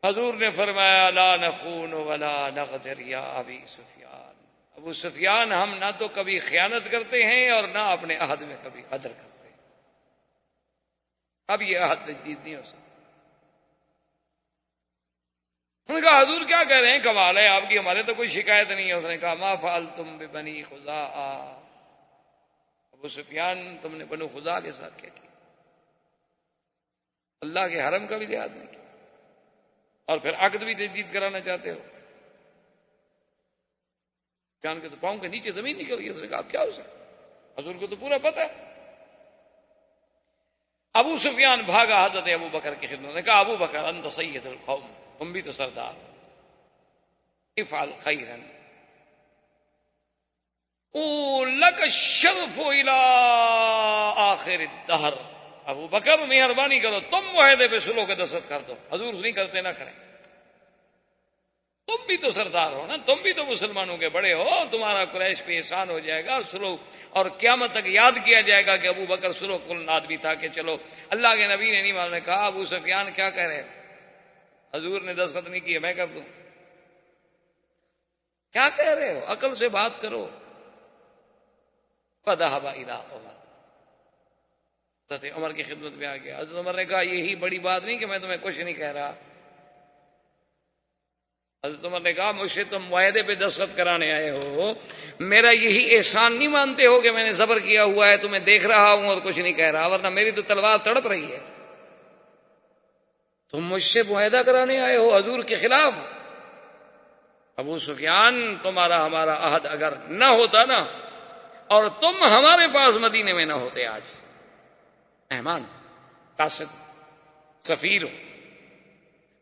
حضور نے فرمایا لا نخون ولا نغدر یا ابی سفیان. ابو سفیان ہم نہ تو کبھی خیانت کرتے ہیں اور نہ اپنے عہد میں کبھی غدر کرتے ہیں. اب یہ عہد تجدید نہیں ہو سکتا. انہوں نے کہا حضور کیا کہہ رہے ہیں، کمال ہے آپ کی، ہمارے تو کوئی شکایت نہیں ہے. اس نے کہا ما فعلتم ببنی خزاعہ، ابو سفیان تم نے بنو خزاعہ کے ساتھ کیا کیا؟ اللہ کے حرم کا بھی لحاظ نہیں کیا اور پھر عقد بھی تجدید کرانا چاہتے ہو. جان کے تو پاؤں کے نیچے زمین نکل گئی. اس نے کہا اب کیا ہو سکتا، حضور کو تو پورا پتہ ہے. ابو سفیان بھاگا حضرت ابو بکر کی خدمت نے کہا ابو بکر انت سید القوم، تم بھی تو سردار، افعل خیرا لک الشرف الى آخر الدہر. ابو بکر مہربانی کرو، تم معاہدے پہ سلو کے دستخط کر دو، حضور نہیں کرتے نہ کریں. تم بھی تو سردار ہو نا، تم بھی تو مسلمانوں کے بڑے ہو، تمہارا قریش پہ احسان ہو جائے گا سلو، اور قیامت تک یاد کیا جائے گا کہ ابو بکر سلو کل آدمی تھا کہ چلو اللہ کے نبی نے نہیں مانا. نے کہا ابو سفیان کیا کہہ رہے، حضور نے دستخط نہیں کیے میں کر دوں، کیا کہہ رہے ہو، عقل سے بات کرو. فذهب الى عمر، حضرت عمر کی خدمت میں آ گیا. حضرت عمر نے کہا یہی بڑی بات نہیں کہ میں تمہیں کچھ نہیں کہہ رہا. حضرت عمر نے کہا مجھ سے تم معاہدے پہ دستخط کرانے آئے ہو، میرا یہی احسان نہیں مانتے ہو کہ میں نے صبر کیا ہوا ہے، تمہیں دیکھ رہا ہوں اور کچھ نہیں کہہ رہا، ورنہ میری تو تلوار تڑپ رہی ہے. تم مجھ سے معاہدہ کرانے آئے ہو حضور کے خلاف. ابو سفیان تمہارا ہمارا عہد اگر نہ ہوتا نا، اور تم ہمارے پاس مدینے میں نہ ہوتے، آج مہمان قاصد سفیر ہو،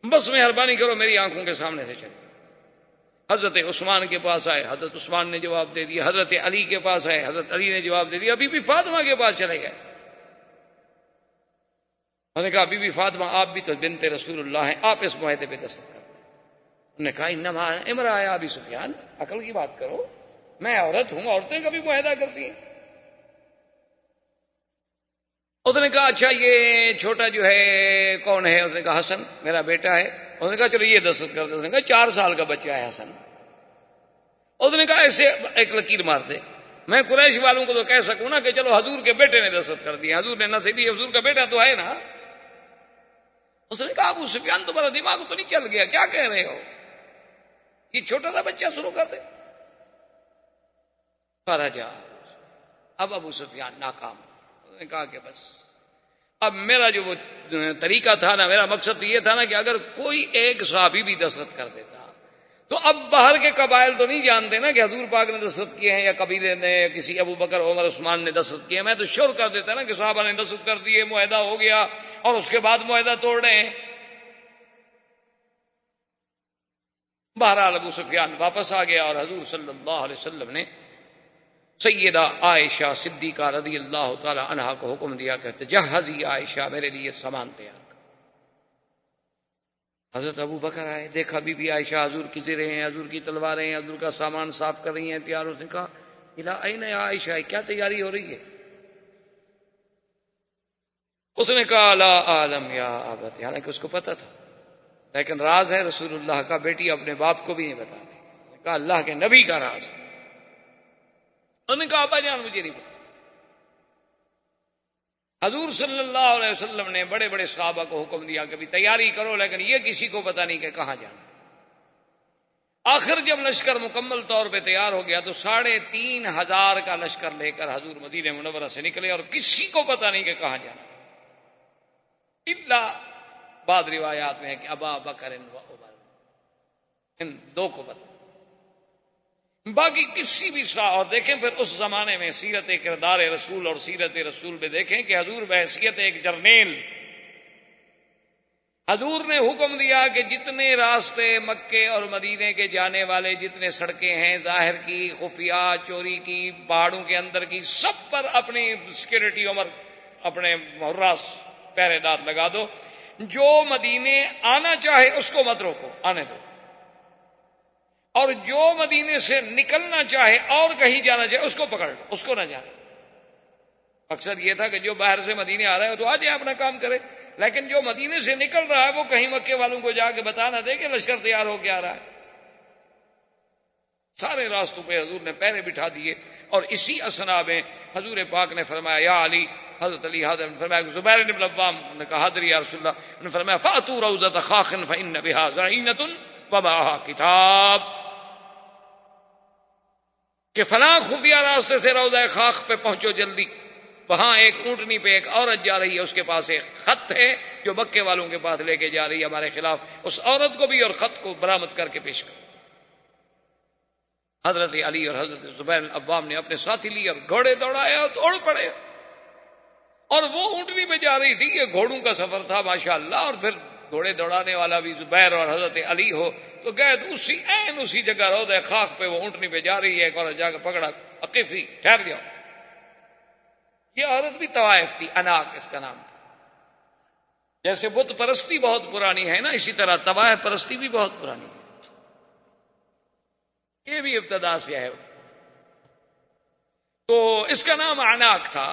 بس مہربانی کرو میری آنکھوں کے سامنے سے چلے. حضرت عثمان کے پاس آئے، حضرت عثمان نے جواب دے دیا. حضرت علی کے پاس آئے، حضرت علی نے جواب دے دیا. ابھی بھی فاطمہ کے پاس چلے گئے. انہوں نے کہا بی بی فاطمہ آپ بھی تو بنت رسول اللہ ہیں، آپ اس معاہدے پہ دستخط کر دیں. انہوں نے کہا انما امرأ یا ابی سفیان، عقل کی بات کرو، میں عورت ہوں، عورتیں کبھی معاہدہ کرتی ہیں. اس نے کہا اچھا یہ چھوٹا جو ہے کون ہے؟ اس نے کہا حسن میرا بیٹا ہے. اس نے کہا چلو یہ دستخط کر دے. اس نے کہا 4 سال کا بچہ ہے حسن. اس نے کہا ایسے ایک لکیر مار دے، میں قریش والوں کو تو کہہ سکوں نا کہ چلو حضور کے بیٹے نے دستخط کر دیا، حضور نے نہ صحیح، حضور کا بیٹا تو ہے نا. اس نے کہا ابو سفیان تمہارا دماغ تو نہیں چل گیا، کیا کہہ رہے ہو، یہ چھوٹا سا بچہ شروع کر دے. فرجا، اب ابو سفیان ناکام. اس نے کہا کہ بس اب میرا جو وہ طریقہ تھا نا، میرا مقصد تو یہ تھا نا کہ اگر کوئی ایک صحابی بھی دستخط کر دیتا تو اب باہر کے قبائل تو نہیں جانتے نا کہ حضور پاک نے دستخط کیے ہیں یا قبیلے نے کسی ابو بکر عمر عثمان نے دستخط کیے. میں تو شور کر دیتا نا کہ صحابہ نے دستخط کر دیے، معاہدہ ہو گیا، اور اس کے بعد معاہدہ توڑ رہے ہیں. بہرحال ابو سفیان واپس آ گیا اور حضور صلی اللہ علیہ وسلم نے سیدہ عائشہ صدیقہ رضی اللہ تعالی عنہا کو حکم دیا کہ تجہزی عائشہ، میرے لیے سامان تیار کر. حضرت ابو بکر آئے، دیکھا بی بی عائشہ حضور کی زریں ہیں، حضور کی تلواریں ہیں، حضور کا سامان صاف کر رہی ہیں تیار. اس نے کہا الا این یا عائشہ، کیا تیاری ہو رہی ہے؟ اس نے کہا لا عالم یا ابت، حالانکہ اس کو پتا تھا لیکن راز ہے رسول اللہ کا، بیٹی اپنے باپ کو بھی نہیں بتا رہی. کہا اللہ کے نبی کا راز. انہوں نے کہا ابا جان مجھے نہیں پتا. حضور صلی اللہ علیہ وسلم نے بڑے بڑے صحابہ کو حکم دیا کہ بھی تیاری کرو، لیکن یہ کسی کو پتا نہیں کہ کہاں جانا. آخر جب لشکر مکمل طور پہ تیار ہو گیا تو 3500 کا لشکر لے کر حضور مدینہ منورہ سے نکلے، اور کسی کو پتا نہیں کہ کہاں جانا، الا بعض روایات میں ہے کہ ابا بکر و عمر، ان 2 کو پتا، باقی کسی بھی اور دیکھیں پھر اس زمانے میں سیرت کردار رسول اور سیرت رسول میں دیکھیں کہ حضور بحیثیت ایک جرنیل، حضور نے حکم دیا کہ جتنے راستے مکے اور مدینے کے جانے والے، جتنے سڑکیں ہیں ظاہر کی، خفیہ، چوری کی، پہاڑوں کے اندر کی، سب پر اپنی سیکورٹی عمر اپنے حراس پہرے دار لگا دو. جو مدینے آنا چاہے اس کو مت روکو، آنے دو، اور جو مدینے سے نکلنا چاہے اور کہیں جانا چاہے اس کو پکڑ لو، اس کو نہ جانے. مقصد یہ تھا کہ جو باہر سے مدینے آ رہا ہے تو آ جائے اپنا کام کرے، لیکن جو مدینے سے نکل رہا ہے وہ کہیں مکے والوں کو جا کے بتا نہ دے کہ لشکر تیار ہو کے آ رہا ہے. سارے راستوں پہ حضور نے پیرے بٹھا دیے، اور اسی اسنا میں حضور پاک نے فرمایا یا علی، حضرت علی حاضر نے فرمایا زبیر بن العوام نے کہا حاضر یا رسول اللہ، انہوں نے فرمایا فاتوا روضۃ خاخ فإن بها زعینۃ ومعها کتاب، کہ فلاں خفیہ راستے سے روضہ خاخ پہ پہنچو جلدی، وہاں ایک اونٹنی پہ ایک عورت جا رہی ہے، اس کے پاس ایک خط ہے جو مکے والوں کے پاس لے کے جا رہی ہے ہمارے خلاف، اس عورت کو بھی اور خط کو برآمد کر کے پیش کر۔ حضرت علی اور حضرت زبیر العوام نے اپنے ساتھی لیے اور گھوڑے دوڑائے اور دوڑ پڑے، اور وہ اونٹنی پہ جا رہی تھی، یہ گھوڑوں کا سفر تھا ماشاءاللہ، اور پھر گھوڑے دوڑانے والا بھی زبیر اور حضرت علی ہو تو گئے تو اسی جگہ روضہ خاک پہ وہ اونٹنی پہ جا رہی ہے، ایک اور جا کے پکڑا، عقیفی ٹھہر جاؤ۔ یہ عورت بھی طوائف تھی، اناق اس کا نام تھا۔ جیسے بت پرستی بہت پرانی ہے نا، اسی طرح طوائف پرستی بھی بہت پرانی ہے، یہ بھی ابتدا سے ہے۔ تو اس کا نام اناق تھا،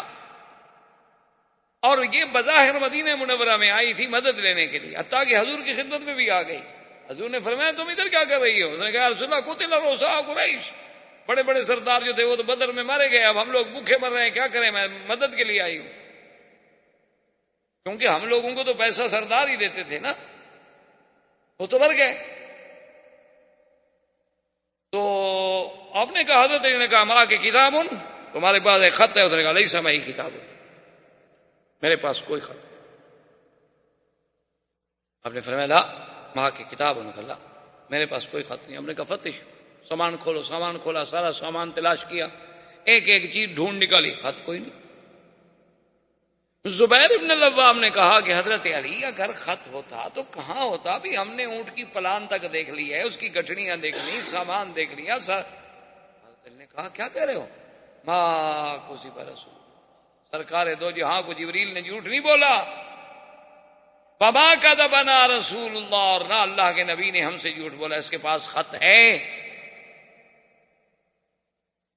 اور یہ بظاہر مدینہ منورہ میں آئی تھی مدد لینے کے لیے، حتیٰ کہ حضور کی خدمت میں بھی آ گئی۔ حضور نے فرمایا تم ادھر کیا کر رہی ہو؟ اس نے کہا رسول اللہ قتل رؤساء قریش، بڑے بڑے سردار جو تھے وہ تو بدر میں مارے گئے، اب ہم لوگ بھوکے مر رہے ہیں، کیا کریں، میں مدد کے لیے آئی ہوں، کیونکہ ہم لوگوں کو تو پیسہ سردار ہی دیتے تھے نا، وہ تو مر گئے۔ تو آپ نے کہا، حضرت نے کہا ماں کے کتاب تمہارے پاس ایک خط ہے؟ اس نے کہا لیس معی کتاب، میرے پاس کوئی خط نہیں۔ آپ نے فرمایا لا ماں کی کتاب، انہوں نے کہا لا میرے پاس کوئی خط نہیں۔ ہم نے کہا فتش، سامان کھولو، سامان کھولا، سارا سامان تلاش کیا، ایک ایک چیز ڈھونڈ نکالی، خط کوئی نہیں۔ زبیر ابن العوام نے کہا کہ حضرت علی اگر خط ہوتا تو کہاں ہوتا، ابھی ہم نے اونٹ کی پلان تک دیکھ لی ہے، اس کی گٹھڑیاں دیکھ لی، سامان دیکھ لیا۔ حضرت علی نے کہا کیا کہہ رہے ہو؟ ماں کذب رسول، سرکار دو جہاں کو جبریل نے جھوٹ نہیں بولا، وما کذبنا رسول اللہ، اور نہ اللہ کے نبی نے ہم سے جھوٹ بولا، اس کے پاس خط ہے۔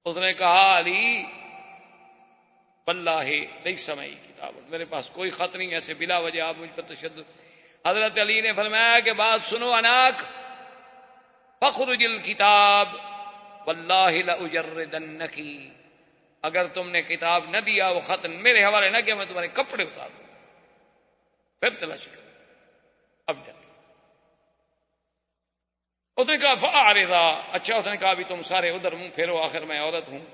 اس نے کہا علی واللہ لیس معی کتاب، میرے پاس کوئی خط نہیں، ایسے بلا وجہ آپ مجھ پر تشدد۔ حضرت علی نے فرمایا کہ بات سنو اناک، فخرج الکتاب واللہ لاجردنکی، اگر تم نے کتاب نہ دیا، وہ خط میرے حوالے نہ کیا، میں تمہارے کپڑے اتار دوں، پھر تلاشی کر۔ اب ڈر اس نے کہا فاعرضا، اچھا اس نے کہا بھی تم سارے ادھر منہ پھیرو، آخر میں عورت ہوں۔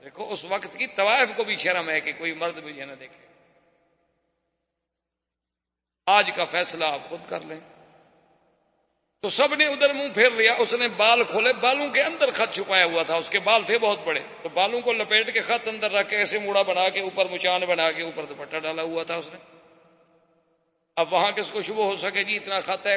دیکھو اس وقت کی طوائف کو بھی شرم ہے کہ کوئی مرد مجھے نہ دیکھے، آج کا فیصلہ آپ خود کر لیں۔ تو سب نے ادھر منہ پھیر لیا، اس نے بال کھولے، بالوں کے اندر خط چھپایا ہوا تھا، اس کے بال تھے بہت بڑے، تو بالوں کو لپیٹ کے خط اندر رکھ کے ایسے موڑا بنا کے اوپر مچان بنا کے اوپر دوپٹہ ڈالا ہوا تھا اس نے۔ اب وہاں کس کو شبہ ہو سکے جی اتنا خط ہے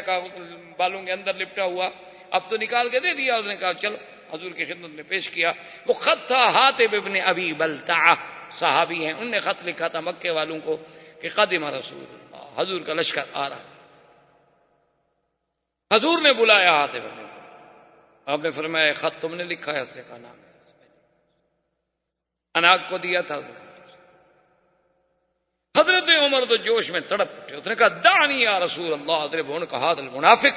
بالوں کے اندر لپٹا ہوا، اب تو نکال کے دے دیا۔ اس نے کہا چلو، حضور کی خدمت میں پیش کیا۔ وہ خط تھا حاطب ابن ابی بلتعہ، صحابی ہیں، ان نے خط لکھا تھا مکے والوں کو کہ قدم رسول اللہ، حضور کا لشکر آ رہا۔ حضور نے بلایا حاطب ابن بلتعہ، آپ نے فرمایا خط تم نے لکھا ہے؟ اس نے کہا نام اناق کو دیا تھا۔ حضرت عمر تو جوش میں تڑپ اٹھے، اس نے کہا دعنی یا رسول اللہ اضرب عنق ھذا المنافق،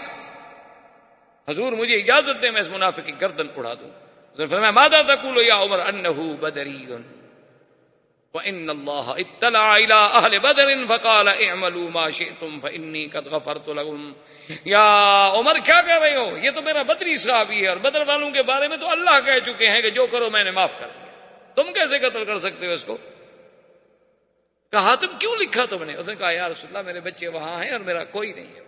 حضور مجھے اجازت دیں میں اس منافق کی گردن اڑا دوں۔ اس نے فرمایا ماذا تقول یا عمر انه بدری وان اللہ اطلع الى اہل بدر فقال اعملوا ما شئتم فانی قد غفرت لهم۔ یا عمر کیا کہہ رہے ہو؟ یہ تو میرا بدری صحابی ہے، اور بدر والوں کے بارے میں تو اللہ کہہ چکے ہیں کہ جو کرو میں نے معاف کر دیا، تم کیسے قتل کر سکتے ہو اس کو؟ کہا تم کیوں لکھا تم نے؟ اس نے کہا یا رسول اللہ میرے بچے وہاں ہیں اور میرا کوئی نہیں ہے،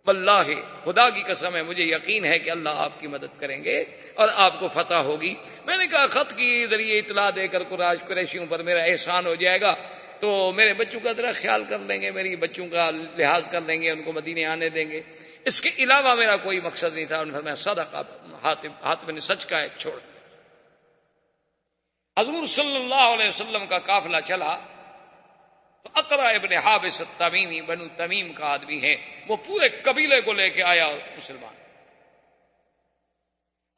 واللہ خدا کی قسم ہے مجھے یقین ہے کہ اللہ آپ کی مدد کریں گے اور آپ کو فتح ہوگی۔ میں نے کہا خط کی ذریعے اطلاع دے کر قریشیوں پر میرا احسان ہو جائے گا تو میرے بچوں کا ذرا خیال کر لیں گے، میری بچوں کا لحاظ کر لیں گے، ان کو مدینے آنے دیں گے، اس کے علاوہ میرا کوئی مقصد نہیں تھا۔ انہوں نے صدقہ، حاتم نے سچ کا ایک چھوڑ دیا۔ حضور صلی اللہ علیہ وسلم کا قافلہ چلا تو اقرا ابن حابس التمیمی، بنو تمیم کا آدمی ہے، وہ پورے قبیلے کو لے کے آیا مسلمان۔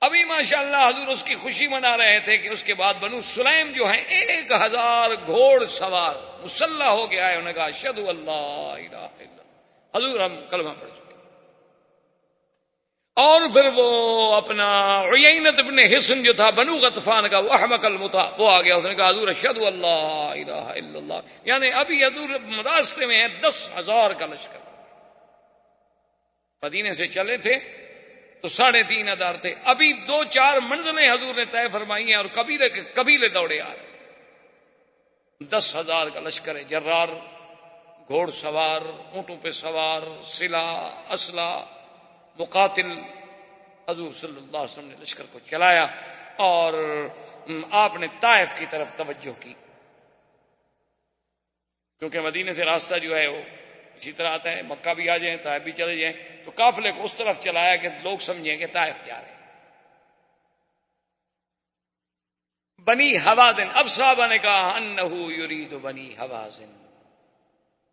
ابھی ماشاءاللہ حضور اس کی خوشی منا رہے تھے کہ اس کے بعد بنو سلیم جو ہیں 1000 گھوڑ سوار مسلح ہو کے آئے، انہوں نے کہا اشہد ان لا الہ الا اللہ، حضور ہم کلمہ پڑھ چکے۔ اور پھر وہ اپنا عیینت ابن حصن جو تھا بنو غطفان کا، وہ احمق المتا، وہ آ گیا، اس نے کہا حضور اشہد اللہ الہ الا اللہ، یعنی ابھی حضور راستے میں ہے 10,000 کا لشکر، مدینے سے چلے تھے تو 3,500 تھے، ابھی 2-4 منزلیں حضور نے طے فرمائی ہیں اور قبیلے دوڑے آ رہے، 10,000 کا لشکر ہے، جرار، گھوڑ سوار، اونٹوں پہ سوار، سلاح، اسلحہ، مقاتل، حضور صلی اللہ علیہ وسلم نے لشکر کو چلایا اور آپ نے طائف کی طرف توجہ کی، کیونکہ مدینے سے راستہ جو ہے وہ اسی طرح آتا ہے، مکہ بھی آ جائیں، طائف بھی چلے جائیں، تو قافلے کو اس طرف چلایا کہ لوگ سمجھیں کہ طائف جا رہے ہیں۔ بنی حوازن، اب صحابہ نے کہا انہو یرید بنی حوازن،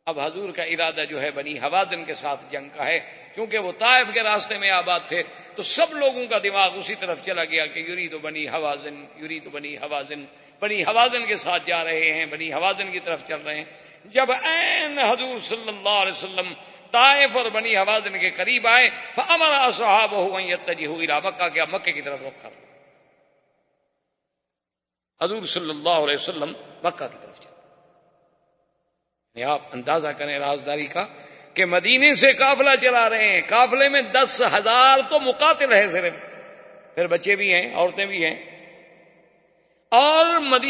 اب حضور کا ارادہ جو ہے بنی حوازن کے ساتھ جنگ کا ہے، کیونکہ وہ طائف کے راستے میں آباد تھے، تو سب لوگوں کا دماغ اسی طرف چلا گیا کہ یرید بنی حوازن، یرید بنی حوازن، بنی حوازن کے ساتھ جا رہے ہیں، بنی حوازن کی طرف چل رہے ہیں۔ جب عین حضور صلی اللہ علیہ وسلم طائف اور بنی حوازن کے قریب آئے، فامر اصحابہ ان یتجہوا الی مکہ، کہ مکے کی طرف رخ کرو۔ حضور صلی اللہ علیہ وسلم مکہ کی طرف چلے۔ آپ اندازہ کریں رازداری کا کہ مدینے سے قافلہ چلا رہے ہیں، قافلے میں 10,000 تو مقاتل ہے صرف، پھر بچے بھی ہیں، عورتیں بھی ہیں، اور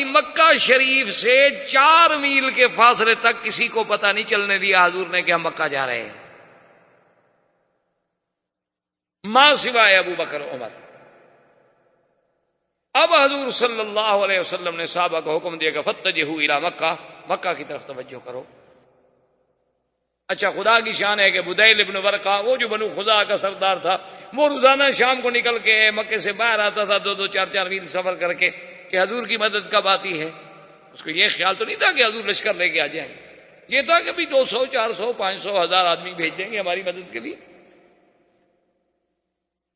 مکہ شریف سے 4 میل کے فاصلے تک کسی کو پتہ نہیں چلنے دیا حضور نے کہ ہم مکہ جا رہے ہیں، ماں سوائے ابو بکر عمر۔ اب حضور صلی اللہ علیہ وسلم نے صحابہ کو حکم دیا کہ فتجہوا الی مکہ، مکہ کی طرف توجہ کرو۔ اچھا، خدا کی شان ہے کہ بدیل ابن ورقہ، وہ جو بنو خزاعہ کا سردار تھا، وہ روزانہ شام کو نکل کے مکے سے باہر آتا تھا 2-2 4-4 میل سفر کر کے کہ حضور کی مدد کب آتی ہے۔ اس کو یہ خیال تو نہیں تھا کہ حضور لشکر لے کے آ جائیں گے، یہ تھا کہ بھی 200 400 500 1000 آدمی بھیج دیں گے ہماری مدد کے لیے۔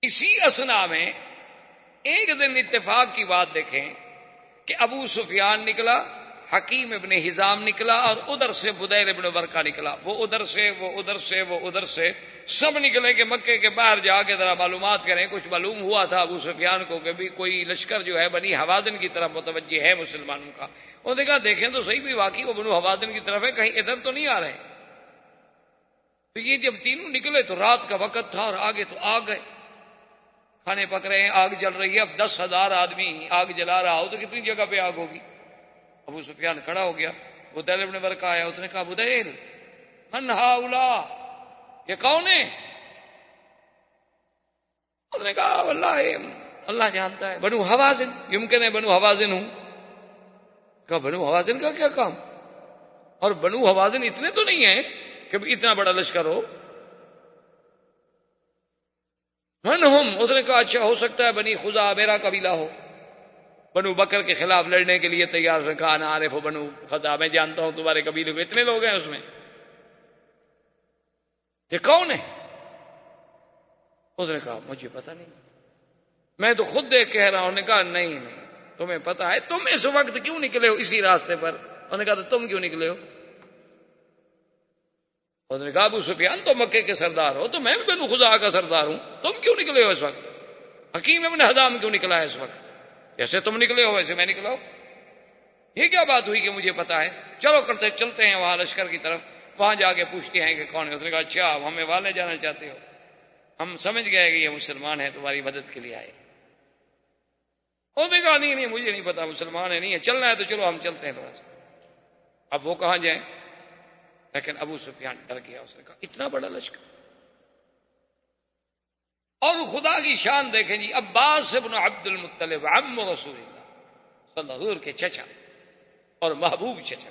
اسی اثنا میں ایک دن اتفاق کی بات دیکھیں کہ ابو سفیان نکلا، حکیم ابن حزام نکلا، اور ادھر سے بدیل ابن ورقہ نکلا، وہ ادھر سے وہ ادھر سے وہ ادھر سے، سب نکلے کہ مکے کے باہر جا کے ذرا معلومات کریں۔ کچھ معلوم ہوا تھا ابو سفیان کو کہ بھی کوئی لشکر جو ہے بنی حوازن کی طرف متوجہ ہے مسلمانوں کا۔ انہوں نے کہا دیکھیں تو صحیح، بھی واقعی وہ بنو حوازن کی طرف ہے، کہیں ادھر تو نہیں آ رہے۔ تو یہ جب تینوں نکلے تو رات کا وقت تھا اور آگے تو آگ گئے، کھانے پک رہے ہیں، آگ جل رہی ہے۔ اب 10,000 آدمی آگ جلا رہا ہو تو کتنی جگہ پہ آگ ہوگی۔ ابو سفیان کھڑا ہو گیا، بدیل ابن ورقہ آیا، اس نے کہا بدیل من ہؤلاء، یہ کون ہے؟ اس نے کہا واللہ اللہ جانتا ہے، بنو حوازن، یمکن ہے بنو حوازن ہوں۔ کہا بنو حوازن کا کیا کام، اور بنو حوازن اتنے تو نہیں ہیں کہ اتنا بڑا لشکر ہو۔ من ہم، اس نے کہا اچھا ہو سکتا ہے بنی خزاعہ میرا قبیلہ ہو، بنو بکر کے خلاف لڑنے کے لیے تیار۔ نے کہا انا عارف بنو خزاعہ، میں جانتا ہوں تمہارے قبیلے کو، اتنے لوگ ہیں اس میں، یہ کون ہے؟ اس نے کہا مجھے پتہ نہیں، میں تو خود دیکھ کہہ رہا ہوں۔ نے کہا نہیں تمہیں پتا ہے، تم اس وقت کیوں نکلے ہو اسی راستے پر؟ انہوں نے کہا تو تم کیوں نکلے ہو؟ اس نے کہا ابو سفیان تو مکے کے سردار ہو، تو میں بھی بنو خزاعہ کا سردار ہوں، تم کیوں نکلے ہو اس وقت؟ حکیم ابن حزام کیوں نکلا ہے اس وقت؟ جیسے تم نکلے ہو ویسے میں نکلا ہوں۔ یہ کیا بات ہوئی کہ مجھے پتا ہے؟ چلو کرتے چلتے ہیں وہاں لشکر کی طرف، وہاں جا کے پوچھتے ہیں کہ کون ہے۔ اس نے کہا اچھا آپ ہمیں والے جانا چاہتے ہو، ہم سمجھ گئے کہ یہ مسلمان ہیں، تمہاری مدد کے لیے آئے۔ اس نے کہا نہیں مجھے نہیں پتا مسلمان ہے، نہیں ہے، چلنا ہے تو چلو ہم چلتے ہیں تھوڑا سا۔ اب وہ کہاں جائیں؟ لیکن ابو سفیان ڈر گیا، اس نے کہا اتنا بڑا لشکر۔ اور خدا کی شان دیکھیں جی، عباس ابن عبد المطلب عم رسول اللہ صلی اللہ علیہ وسلم کے چچا اور محبوب چچا،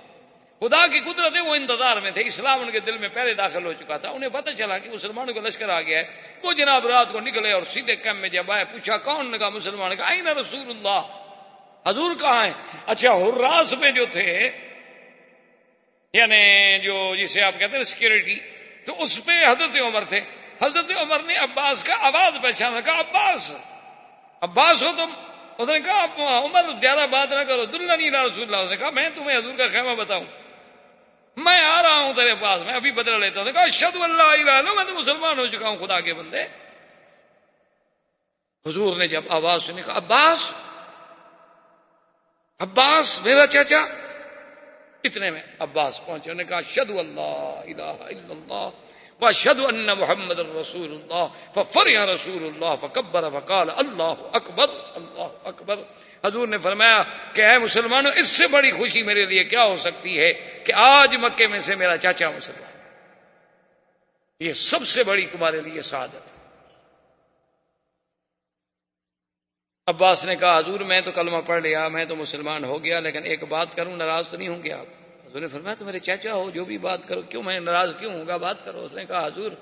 خدا کی قدرت ہے وہ انتظار میں تھے، اسلام ان کے دل میں پہلے داخل ہو چکا تھا، انہیں پتہ چلا کہ مسلمانوں کا لشکر آ گیا ہے۔ وہ جناب رات کو نکلے اور سیدھے کیمپ میں جب آئے، پوچھا کون؟ نے کہا مسلمان۔ کہا این رسول اللہ، حضور کہاں ہیں؟ اچھا حراس میں جو تھے، یعنی جو جسے آپ کہتے ہیں سیکورٹی، تو اس پہ حضرت عمر تھے۔ حضرت عمر نے عباس کا آواز پہچانا، کہا عباس، عباس ہو تم؟ اس نے کہا عمر زیادہ بات نہ کرو، دلنی الی رسول اللہ۔ اس نے کہا میں تمہیں حضور کا خیمہ بتاؤں، میں آ رہا ہوں تیرے پاس، میں ابھی بدلہ لیتا ہوں۔ نے کہا اشہد ان لا الہ الا اللہ، میں تو مسلمان ہو چکا ہوں خدا کے بندے۔ حضور نے جب آواز سنی کہا عباس، عباس میرا چاچا. اتنے میں عباس پہنچے، انہوں نے کہا اشہد اللہ الہ الا اللہ واشہد ان محمد رسول اللہ. ففرح رسول اللہ فکبر فقال اللہ اکبر اللہ اکبر. حضور نے فرمایا کہ اے مسلمانوں، اس سے بڑی خوشی میرے لیے کیا ہو سکتی ہے کہ آج مکے میں سے میرا چاچا مسلمان. یہ سب سے بڑی تمہارے لیے سعادت ہے. عباس نے کہا حضور میں تو کلمہ پڑھ لیا، میں تو مسلمان ہو گیا، لیکن ایک بات کروں، ناراض تو نہیں ہوں گے آپ؟ حضور نے فرمایا تو میرے چاچا ہو، جو بھی بات کرو، کیوں میں ناراض کیوں ہوں گا، بات کرو. اس نے کہا حضور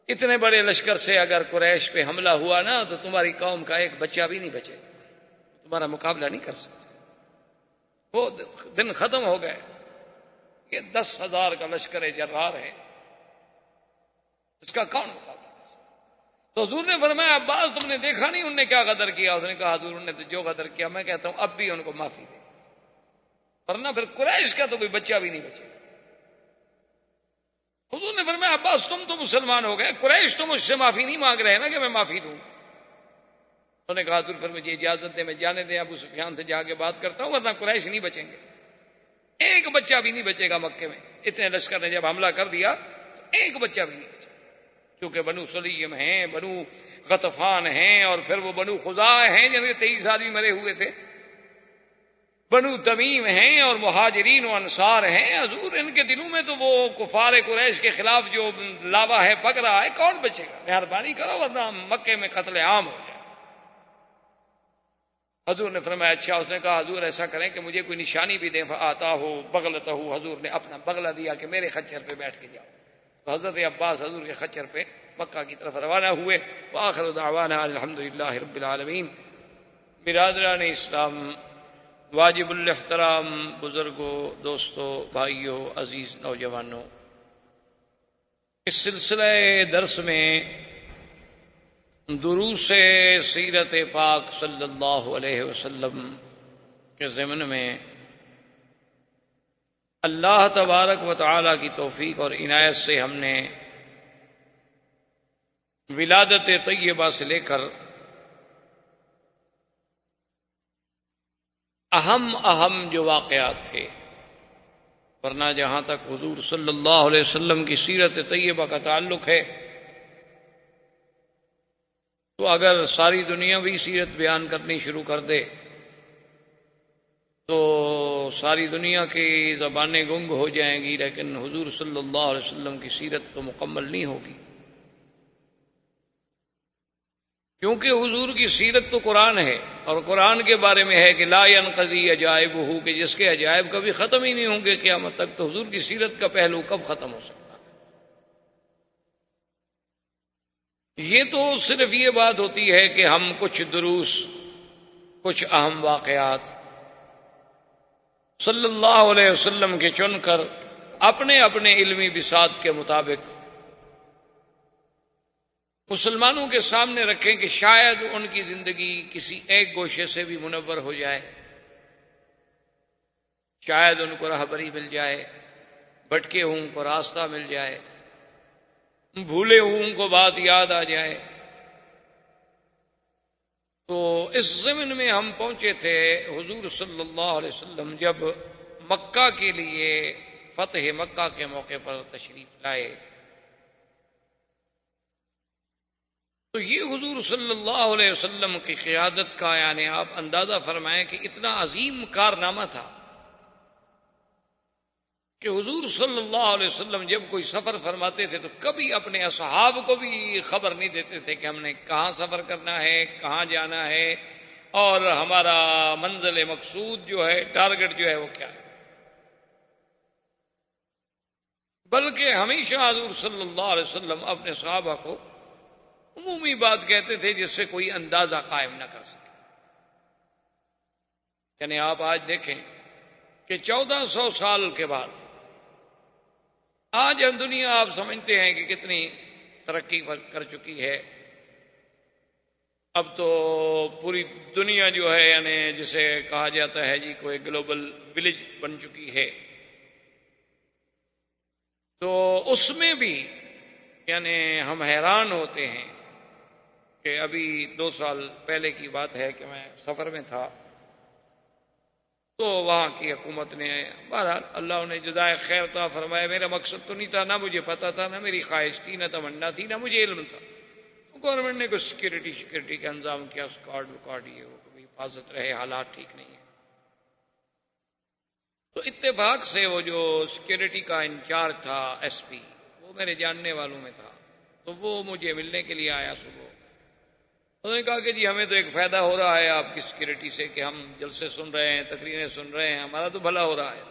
اتنے بڑے لشکر سے اگر قریش پہ حملہ ہوا نا تو تمہاری قوم کا ایک بچہ بھی نہیں بچے، تمہارا مقابلہ نہیں کر سکتے. وہ دن ختم ہو گئے. یہ 10,000 کا لشکر جرار ہے، اس کا کون مقابلہ؟ تو حضور نے فرمایا عباس تم نے دیکھا نہیں انہوں نے کیا غدر کیا؟ اس نے کہا حضور انہوں نے تو جو غدر کیا، میں کہتا ہوں اب بھی ان کو معافی دے، ورنہ پھر قریش کا تو کوئی بچہ بھی نہیں بچے. حضور نے فرمایا عباس تم تو مسلمان ہو گئے، قریش تو مجھ سے معافی نہیں مانگ رہے نا کہ میں معافی دوں. انہوں نے کہا حضور پھر مجھے اجازت دے، میں جانے دیں ابو سفیان سے جا کے بات کرتا ہوں، ورنہ قریش نہیں بچیں گے، ایک بچہ بھی نہیں بچے گا مکے میں. اتنے لشکر نے جب حملہ کر دیا تو ایک بچہ بھی نہیں بچا، کیونکہ بنو سلیم ہیں، بنو غطفان ہیں، اور پھر وہ بنو خزاع ہیں جن کے 23 آدمی مرے ہوئے تھے، بنو تمیم ہیں، اور مہاجرین و انصار ہیں. حضور ان کے دلوں میں تو وہ کفار قریش کے خلاف جو لاوا ہے پک رہا ہے، کون بچے گا؟ مہربانی کرو ورنہ مکے میں قتل عام ہو جائے. حضور نے فرمایا اچھا. اس نے کہا حضور ایسا کریں کہ مجھے کوئی نشانی بھی دیں. فآتا ہو بغلتہ، حضور نے اپنا بغلہ دیا کہ میرے خچر پہ بیٹھ کے جاؤ. تو حضرت عباس حضور کے خچر پہ مکہ کی طرف روانہ ہوئے. وآخر دعوانا الحمدللہ رب العالمین. برادران اسلام، واجب الاحترام بزرگوں، دوستوں، بھائیوں، عزیز نوجوانوں، اس سلسلہ درس میں دروس سیرت پاک صلی اللہ علیہ وسلم کے ضمن میں اللہ تبارک و تعالی کی توفیق اور عنایت سے ہم نے ولادت طیبہ سے لے کر اہم جو واقعات تھے، ورنہ جہاں تک حضور صلی اللہ علیہ وسلم کی سیرت طیبہ کا تعلق ہے تو اگر ساری دنیا بھی سیرت بیان کرنی شروع کر دے تو ساری دنیا کی زبانیں گنگ ہو جائیں گی، لیکن حضور صلی اللہ علیہ وسلم کی سیرت تو مکمل نہیں ہوگی، کیونکہ حضور کی سیرت تو قرآن ہے، اور قرآن کے بارے میں ہے کہ لا ينقضی عجائبہ، کہ جس کے عجائب کبھی ختم ہی نہیں ہوں گے قیامت تک. تو حضور کی سیرت کا پہلو کب ختم ہو سکتا؟ یہ تو صرف یہ بات ہوتی ہے کہ ہم کچھ دروس، کچھ اہم واقعات صلی اللہ علیہ وسلم کے چن کر اپنے اپنے علمی بساط کے مطابق مسلمانوں کے سامنے رکھیں کہ شاید ان کی زندگی کسی ایک گوشے سے بھی منور ہو جائے، شاید ان کو راہبری مل جائے، بھٹکے ہوں کو راستہ مل جائے، بھولے ہوں کو بات یاد آ جائے. تو اس ضمن میں ہم پہنچے تھے حضور صلی اللہ علیہ وسلم جب مکہ کے لیے فتح مکہ کے موقع پر تشریف لائے تو یہ حضور صلی اللہ علیہ وسلم کی قیادت کا یعنی آپ اندازہ فرمائیں کہ اتنا عظیم کارنامہ تھا کہ حضور صلی اللہ علیہ وسلم جب کوئی سفر فرماتے تھے تو کبھی اپنے اصحاب کو بھی خبر نہیں دیتے تھے کہ ہم نے کہاں سفر کرنا ہے، کہاں جانا ہے، اور ہمارا منزل مقصود جو ہے، ٹارگٹ جو ہے وہ کیا ہے. بلکہ ہمیشہ حضور صلی اللہ علیہ وسلم اپنے صحابہ کو عمومی بات کہتے تھے جس سے کوئی اندازہ قائم نہ کر سکے. یعنی آپ آج دیکھیں کہ 1400 سال کے بعد آج ہم دنیا آپ سمجھتے ہیں کہ کتنی ترقی کر چکی ہے. اب تو پوری دنیا جو ہے یعنی جسے کہا جاتا ہے جی کوئی گلوبل ولیج بن چکی ہے. تو اس میں بھی یعنی ہم حیران ہوتے ہیں کہ ابھی 2 سال پہلے کی بات ہے کہ میں سفر میں تھا، تو وہاں کی حکومت نے بہرحال اللہ انہیں جزائے خیر عطا فرمایا، میرا مقصد تو نہیں تھا، نہ مجھے پتا تھا، نہ میری خواہش تھی، نہ تمنا تھی، نہ مجھے علم تھا، تو گورنمنٹ نے کچھ سیکورٹی کا انتظام کیا، اسکواڈ یہ وہ کہ حفاظت رہے، حالات ٹھیک نہیں ہے۔ تو اتفاق سے وہ جو سیکورٹی کا انچارج تھا ایس پی، وہ میرے جاننے والوں میں تھا، تو وہ مجھے ملنے کے لیے آیا صبح۔ انہوں نے کہا کہ جی ہمیں تو ایک فائدہ ہو رہا ہے آپ کی سیکورٹی سے کہ ہم جلسے سن رہے ہیں، تقریریں سن رہے ہیں، ہمارا تو بھلا ہو رہا ہے،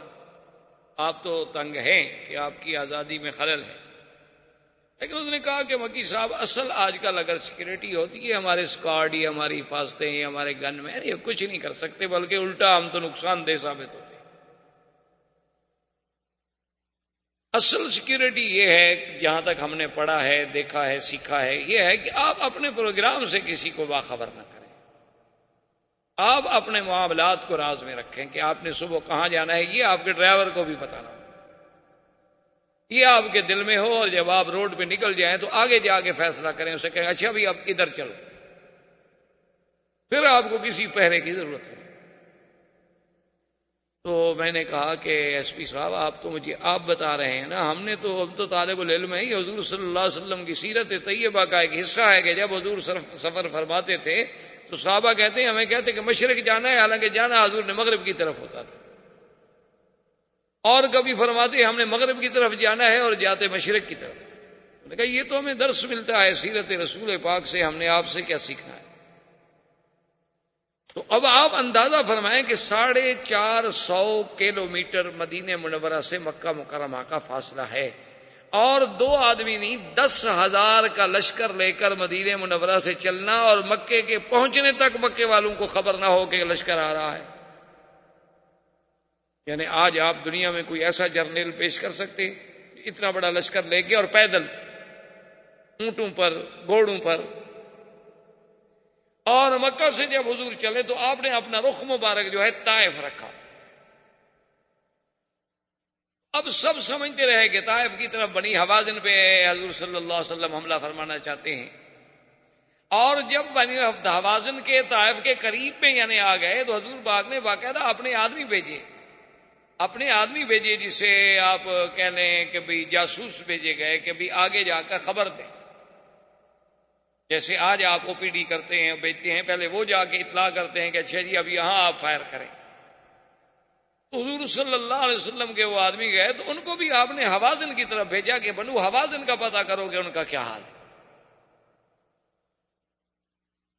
آپ تو تنگ ہیں کہ آپ کی آزادی میں خلل ہے۔ لیکن اس نے کہا کہ مکی صاحب اصل آج کل اگر سیکورٹی ہوتی ہے ہمارے اسکواڈ یا ہماری حفاظتیں یا ہمارے گن مین یہ کچھ نہیں کر سکتے، بلکہ الٹا ہم تو نقصان دہ ثابت ہوتے۔ اصل سیکورٹی یہ ہے، جہاں تک ہم نے پڑھا ہے، دیکھا ہے، سیکھا ہے، یہ ہے کہ آپ اپنے پروگرام سے کسی کو باخبر نہ کریں، آپ اپنے معاملات کو راز میں رکھیں کہ آپ نے صبح کہاں جانا ہے، یہ آپ کے ڈرائیور کو بھی پتہ نہ ہو، یہ آپ کے دل میں ہو، اور جب آپ روڈ پہ نکل جائیں تو آگے جا کے فیصلہ کریں، اسے کہیں اچھا بھی آپ ادھر چلو، پھر آپ کو کسی پہرے کی ضرورت ہے۔ تو میں نے کہا کہ ایس پی صاحب آپ تو مجھے آپ بتا رہے ہیں نا، ہم تو طالب العلم ہیں، یہ حضور صلی اللہ علیہ وسلم کی سیرت طیبہ کا ایک حصہ ہے کہ جب حضور سفر فرماتے تھے تو صحابہ کہتے ہیں، ہمیں کہتے کہ مشرق جانا ہے، حالانکہ جانا حضور نے مغرب کی طرف ہوتا تھا، اور کبھی فرماتے ہم نے مغرب کی طرف جانا ہے اور جاتے مشرق کی طرف۔ میں نے کہا یہ تو ہمیں درس ملتا ہے سیرت رسول پاک سے، ہم نے آپ سے کیا سیکھنا ہے؟ تو اب آپ اندازہ فرمائیں کہ 450 کلومیٹر مدینہ منورہ سے مکہ مکرمہ کا فاصلہ ہے، اور 2 آدمی نہیں 10,000 کا لشکر لے کر مدینہ منورہ سے چلنا، اور مکے کے پہنچنے تک مکے والوں کو خبر نہ ہو کہ لشکر آ رہا ہے۔ یعنی آج آپ دنیا میں کوئی ایسا جرنیل پیش کر سکتے اتنا بڑا لشکر لے کے اور پیدل، اونٹوں پر، گھوڑوں پر؟ اور مکہ سے جب حضور چلے تو آپ نے اپنا رخ مبارک جو ہے طائف رکھا۔ اب سب سمجھتے رہے کہ طائف کی طرف بنی حوازن پہ حضور صلی اللہ علیہ وسلم حملہ فرمانا چاہتے ہیں، اور جب بنی حوازن کے طائف کے قریب میں یعنی آ گئے تو حضور پاک نے باقاعدہ اپنے آدمی بھیجے جسے آپ کہہ لیں کہ بھی جاسوس بھیجے گئے کہ بھی آگے جا کر خبر دیں، جیسے آج آپ او پی ڈی کرتے ہیں، بھیجتے ہیں، پہلے وہ جا کے اطلاع کرتے ہیں کہ اچھا جی اب یہاں آپ فائر کریں۔ تو حضور صلی اللہ علیہ وسلم کے وہ آدمی گئے تو ان کو بھی آپ نے حوازن کی طرف بھیجا کہ بنو حوازن کا پتہ کرو کہ ان کا کیا حال ہے۔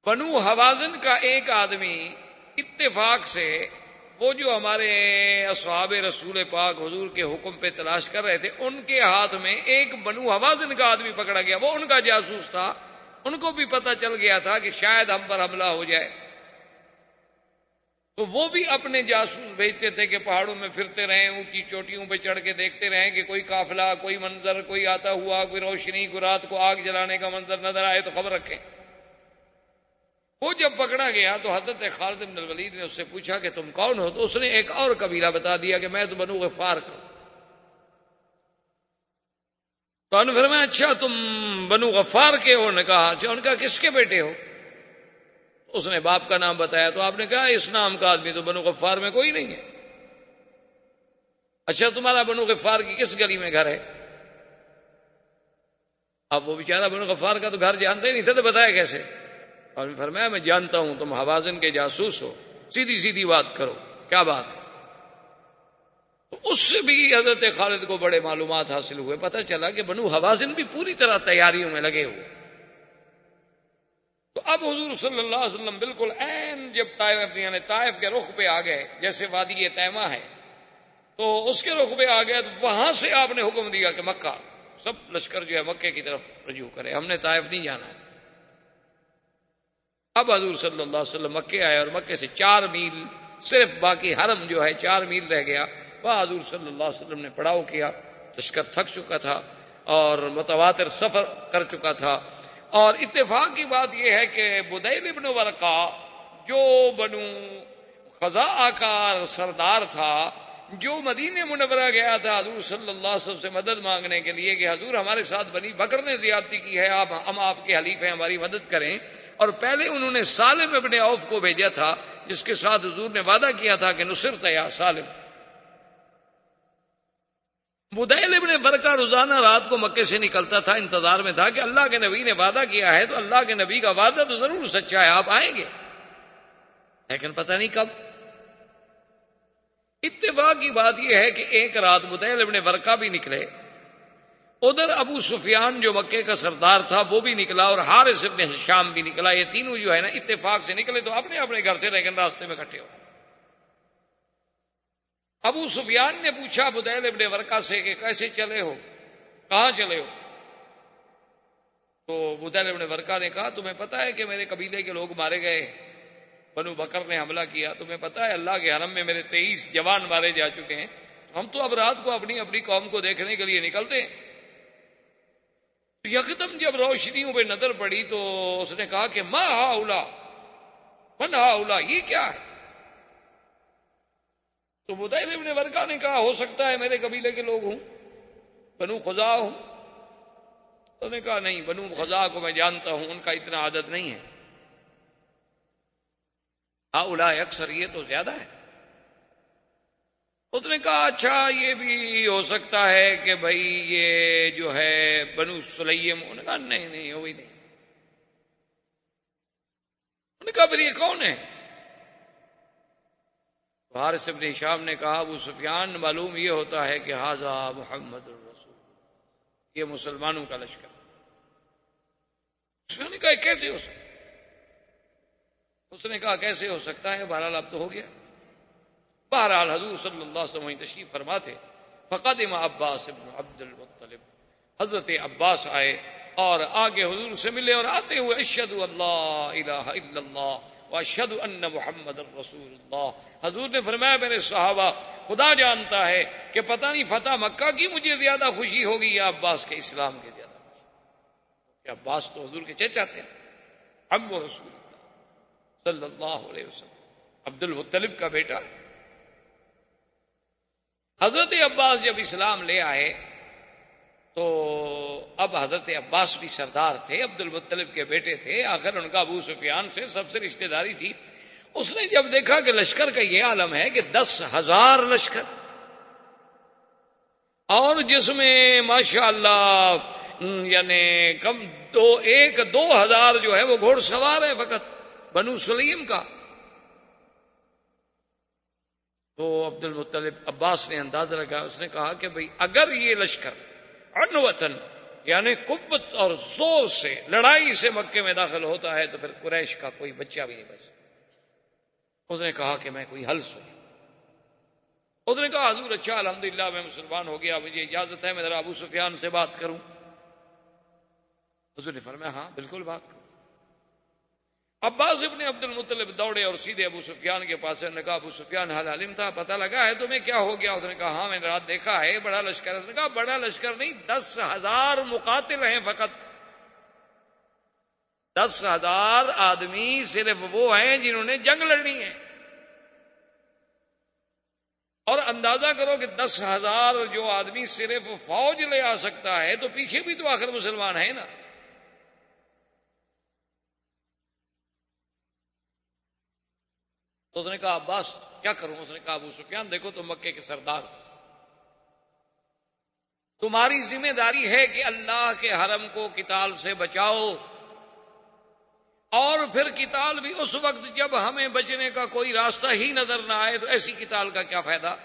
بنو حوازن کا ایک آدمی اتفاق سے وہ جو ہمارے اصحاب رسول پاک حضور کے حکم پہ تلاش کر رہے تھے، ان کے ہاتھ میں ایک بنو حوازن کا آدمی پکڑا گیا، وہ ان کا جاسوس تھا، ان کو بھی پتہ چل گیا تھا کہ شاید ہم پر حملہ ہو جائے، تو وہ بھی اپنے جاسوس بھیجتے تھے کہ پہاڑوں میں پھرتے رہیں، اونچی چوٹیوں پہ چڑھ کے دیکھتے رہیں کہ کوئی قافلہ، کوئی منظر، کوئی آتا ہوا، کوئی روشنی، کوئی رات کو آگ جلانے کا منظر نظر آئے تو خبر رکھیں۔ وہ جب پکڑا گیا تو حضرت خالد بن الولید نے اس سے پوچھا کہ تم کون ہو؟ تو اس نے ایک اور قبیلہ بتا دیا کہ میں تو بنو غفار کا ہوں۔ تو انہوں نے فرمایا اچھا تم بنو غفار کے ہو؟ نے کہا اچھا۔ ان کا کس کے بیٹے ہو؟ اس نے باپ کا نام بتایا، تو آپ نے کہا اس نام کا آدمی تو بنو غفار میں کوئی نہیں ہے۔ اچھا تمہارا بنو غفار کی کس گلی میں گھر ہے؟ اب وہ بیچارہ بنو غفار کا تو گھر جانتے ہی نہیں تھے، تو بتایا کیسے؟ اور فرمایا میں جانتا ہوں تم حوازن کے جاسوس ہو، سیدھی سیدھی بات کرو، کیا بات ہے؟ تو اس سے بھی حضرت خالد کو بڑے معلومات حاصل ہوئے، پتہ چلا کہ بنو حوازن بھی پوری طرح تیاریوں میں لگے ہوئے۔ تو اب حضور صلی اللہ علیہ وسلم بالکل عین جب طائف کے رخ پہ آ گئے، جیسے وادی تیمہ ہے تو اس کے رخ پہ آ گئے، تو وہاں سے آپ نے حکم دیا کہ مکہ سب لشکر جو ہے مکے کی طرف رجوع کرے، ہم نے طائف نہیں جانا ہے۔ اب حضور صلی اللہ علیہ وسلم مکے آئے، اور مکے سے 4 میل صرف باقی حرم جو ہے 4 میل رہ گیا، وہاں حضور صلی اللہ علیہ وسلم نے پڑاؤ کیا، لشکر تھک چکا تھا اور متواتر سفر کر چکا تھا۔ اور اتفاق کی بات یہ ہے کہ بدیل ابن ورقہ جو بنو خزاعہ کا سردار تھا، جو مدینہ منورہ گیا تھا حضور صلی اللہ علیہ وسلم سے مدد مانگنے کے لیے کہ حضور ہمارے ساتھ بنی بکر نے زیادتی کی ہے، ہم آپ کے حلیف ہیں، ہماری مدد کریں، اور پہلے انہوں نے سالم ابن عوف کو بھیجا تھا جس کے ساتھ حضور نے وعدہ کیا تھا کہ نصرت یا سالم۔ بدیل ابن ورقہ روزانہ رات کو مکے سے نکلتا تھا، انتظار میں تھا کہ اللہ کے نبی نے وعدہ کیا ہے تو اللہ کے نبی کا وعدہ تو ضرور سچا ہے، آپ آئیں گے، لیکن پتہ نہیں کب۔ اتفاق کی بات یہ ہے کہ ایک رات بدیل ابن ورقہ بھی نکلے، ادھر ابو سفیان جو مکے کا سردار تھا وہ بھی نکلا، اور حارث ابن ہشام بھی نکلا، یہ تینوں جو ہے نا اتفاق سے نکلے تو اپنے اپنے گھر سے، لیکن راستے میں اکٹھے ہو۔ ابو سفیان نے پوچھا بدیل ابن ورقہ سے کہ کیسے چلے ہو، کہاں چلے ہو؟ تو بدیل ابن ورقہ نے کہا تمہیں پتہ ہے کہ میرے قبیلے کے لوگ مارے گئے، بنو بکر نے حملہ کیا، تمہیں پتہ ہے اللہ کے حرم میں میرے 23 جوان مارے جا چکے ہیں، ہم تو اب رات کو اپنی اپنی قوم کو دیکھنے کے لیے نکلتے ہیں۔ یکدم جب روشنیوں پہ نظر پڑی تو اس نے کہا کہ ما ہاؤلا من ہاؤلا، یہ کیا ہے؟ تو بدیل ابن ورقہ نے کہا ہو سکتا ہے میرے قبیلے کے لوگ ہوں، بنو خزاع ہوں۔ اس نے کہا نہیں، بنو خزاع کو میں جانتا ہوں، ان کا اتنا عدد نہیں ہے، ہاؤلا اکثر، یہ تو زیادہ ہے۔ اس نے کہا اچھا یہ بھی ہو سکتا ہے کہ بھائی یہ جو ہے بنو سلیم، انہوں نے کہا نہیں نہیں وہی نہیں۔ انہوں نے کہا پھر یہ کون ہے؟ حارث ابن ہشام نے کہا ابو سفیان معلوم یہ ہوتا ہے کہ ھذا محمد الرسول، یہ مسلمانوں کا لشکر۔ اس نے کہا کیسے ہو سکتا؟ اس نے کہا کیسے ہو سکتا ہے، بہرحال اب تو ہو گیا۔ بہرحال حضور صلی اللہ علیہ وسلم تشریف فرما تھے، فقدم عباس ابن عبد المطلب، حضرت عباس آئے اور آگے حضور سے ملے، اور آتے ہوئے اشہد اللہ الہ الا اللہ واشہد ان محمد الرسول اللہ۔ حضور نے فرمایا میرے صحابہ خدا جانتا ہے کہ پتہ نہیں فتح مکہ کی مجھے زیادہ خوشی ہوگی یا عباس کے اسلام کے زیادہ خوشی، کہ عباس تو حضور کے چچا تھے، عم رسول اللہ صلی اللہ علیہ وسلم، عبد المطلب کا بیٹا۔ حضرت عباس جب اسلام لے آئے تو اب حضرت عباس بھی سردار تھے، عبد المطلب کے بیٹے تھے، آخر ان کا ابو سفیان سے سب سے رشتہ داری تھی۔ اس نے جب دیکھا کہ لشکر کا یہ عالم ہے کہ 10,000 لشکر، اور جس میں ماشاءاللہ یعنی کم 2,000 جو ہے وہ گھوڑ سوار ہے فقط بنو سلیم کا، تو عبد المطلب عباس نے اندازہ لگا، اس نے کہا کہ بھئی اگر یہ لشکر عنوتن یعنی قوت اور زور سے لڑائی سے مکے میں داخل ہوتا ہے تو پھر قریش کا کوئی بچہ بھی نہیں بچ سکتا۔ اس نے کہا کہ میں کوئی حل سوچوں۔ اس نے کہا حضور اچھا الحمدللہ میں مسلمان ہو گیا، مجھے اجازت ہے میں ذرا ابو سفیان سے بات کروں۔ حضور نے فرمایا ہاں بالکل بات کروں۔ عباس ابن عبد المطلب دوڑے اور سیدھے ابو سفیان کے پاس، نے کہا ابو سفیان حل علم تھا، پتہ لگا ہے تمہیں کیا ہو گیا؟ اس نے کہا ہاں میں نے رات دیکھا ہے بڑا لشکر ہے۔ اس نے کہا بڑا لشکر نہیں، 10,000 مقاتل ہیں فقط، 10,000 آدمی صرف وہ ہیں جنہوں نے جنگ لڑنی ہے، اور اندازہ کرو کہ 10,000 جو آدمی صرف فوج لے آ سکتا ہے تو پیچھے بھی تو آخر مسلمان ہیں نا۔ تو اس نے کہا عباس کیا کروں؟ اس نے کہا ابو سفیان دیکھو تم مکے کے سردار، تمہاری ذمہ داری ہے کہ اللہ کے حرم کو قتال سے بچاؤ، اور پھر قتال بھی اس وقت جب ہمیں بچنے کا کوئی راستہ ہی نظر نہ آئے، تو ایسی قتال کا کیا فائدہ؟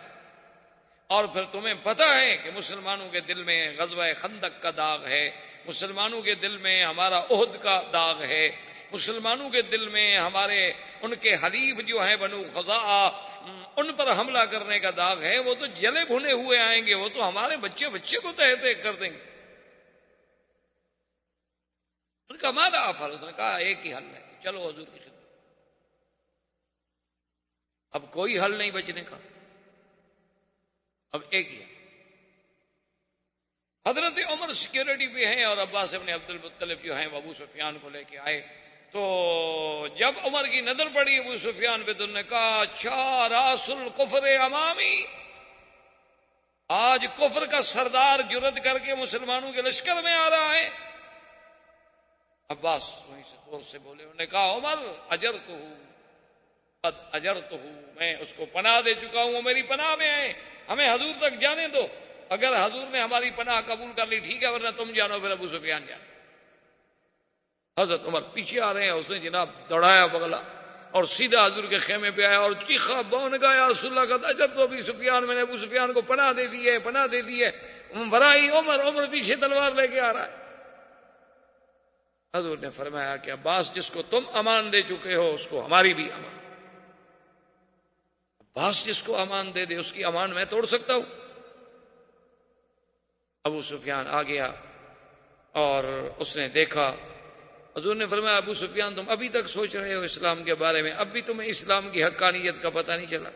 اور پھر تمہیں پتہ ہے کہ مسلمانوں کے دل میں غزوہ خندق کا داغ ہے، مسلمانوں کے دل میں ہمارا احد کا داغ ہے، مسلمانوں کے دل میں ہمارے ان کے حلیف جو ہیں بنو خزاع ان پر حملہ کرنے کا داغ ہے، وہ تو جلے بھنے ہوئے آئیں گے، وہ تو ہمارے بچے کو تہہ تہہ کر دیں گے۔ ان کا ماذا افعل؟ اس نے کہا ایک ہی حل ہے، چلو حضور کی خدمت، اب کوئی حل نہیں بچنے کا، اب ایک ہی ہے۔ حضرت عمر سیکیورٹی پہ ہیں اور عباس ابن عبد المطلب جو ہیں وہ ابو سفیان کو لے کے آئے، تو جب عمر کی نظر پڑی ابو سفیان پہ تو انہوں نے کہا اچھا راس الکفر امامی، آج کفر کا سردار جرأت کر کے مسلمانوں کے لشکر میں آ رہا ہے۔ عباس وہیں سے زور سے بولے، انہوں نے کہا عمر اجرتہ قد اجرتہ، میں اس کو پناہ دے چکا ہوں، وہ میری پناہ میں ہے، ہمیں حضور تک جانے دو، اگر حضور نے ہماری پناہ قبول کر لی ٹھیک ہے، ورنہ تم جانو پھر ابو سفیان جانو۔ حضرت عمر پیچھے آ رہے ہیں، اس نے جناب دوڑایا بغلا اور سیدھا حضور کے خیمے پہ آیا اور چیخا بون گا یا رسول اللہ کا اجر تو ابو سفیان، میں نے ابو سفیان کو پناہ دے دی ہے، پناہ دے دی ہے۔ برائی عمر پیچھے تلوار لے کے آ رہا ہے۔ حضور نے فرمایا کہ عباس جس کو تم امان دے چکے ہو اس کو ہماری بھی امان، عباس جس کو امان دے دے اس کی امان میں توڑ سکتا ہوں؟ ابو سفیان آ گیا اور اس نے دیکھا، حضور نے فرمایا ابو سفیان تم ابھی تک سوچ رہے ہو اسلام کے بارے میں، اب بھی تمہیں اسلام کی حقانیت کا پتہ نہیں چلا،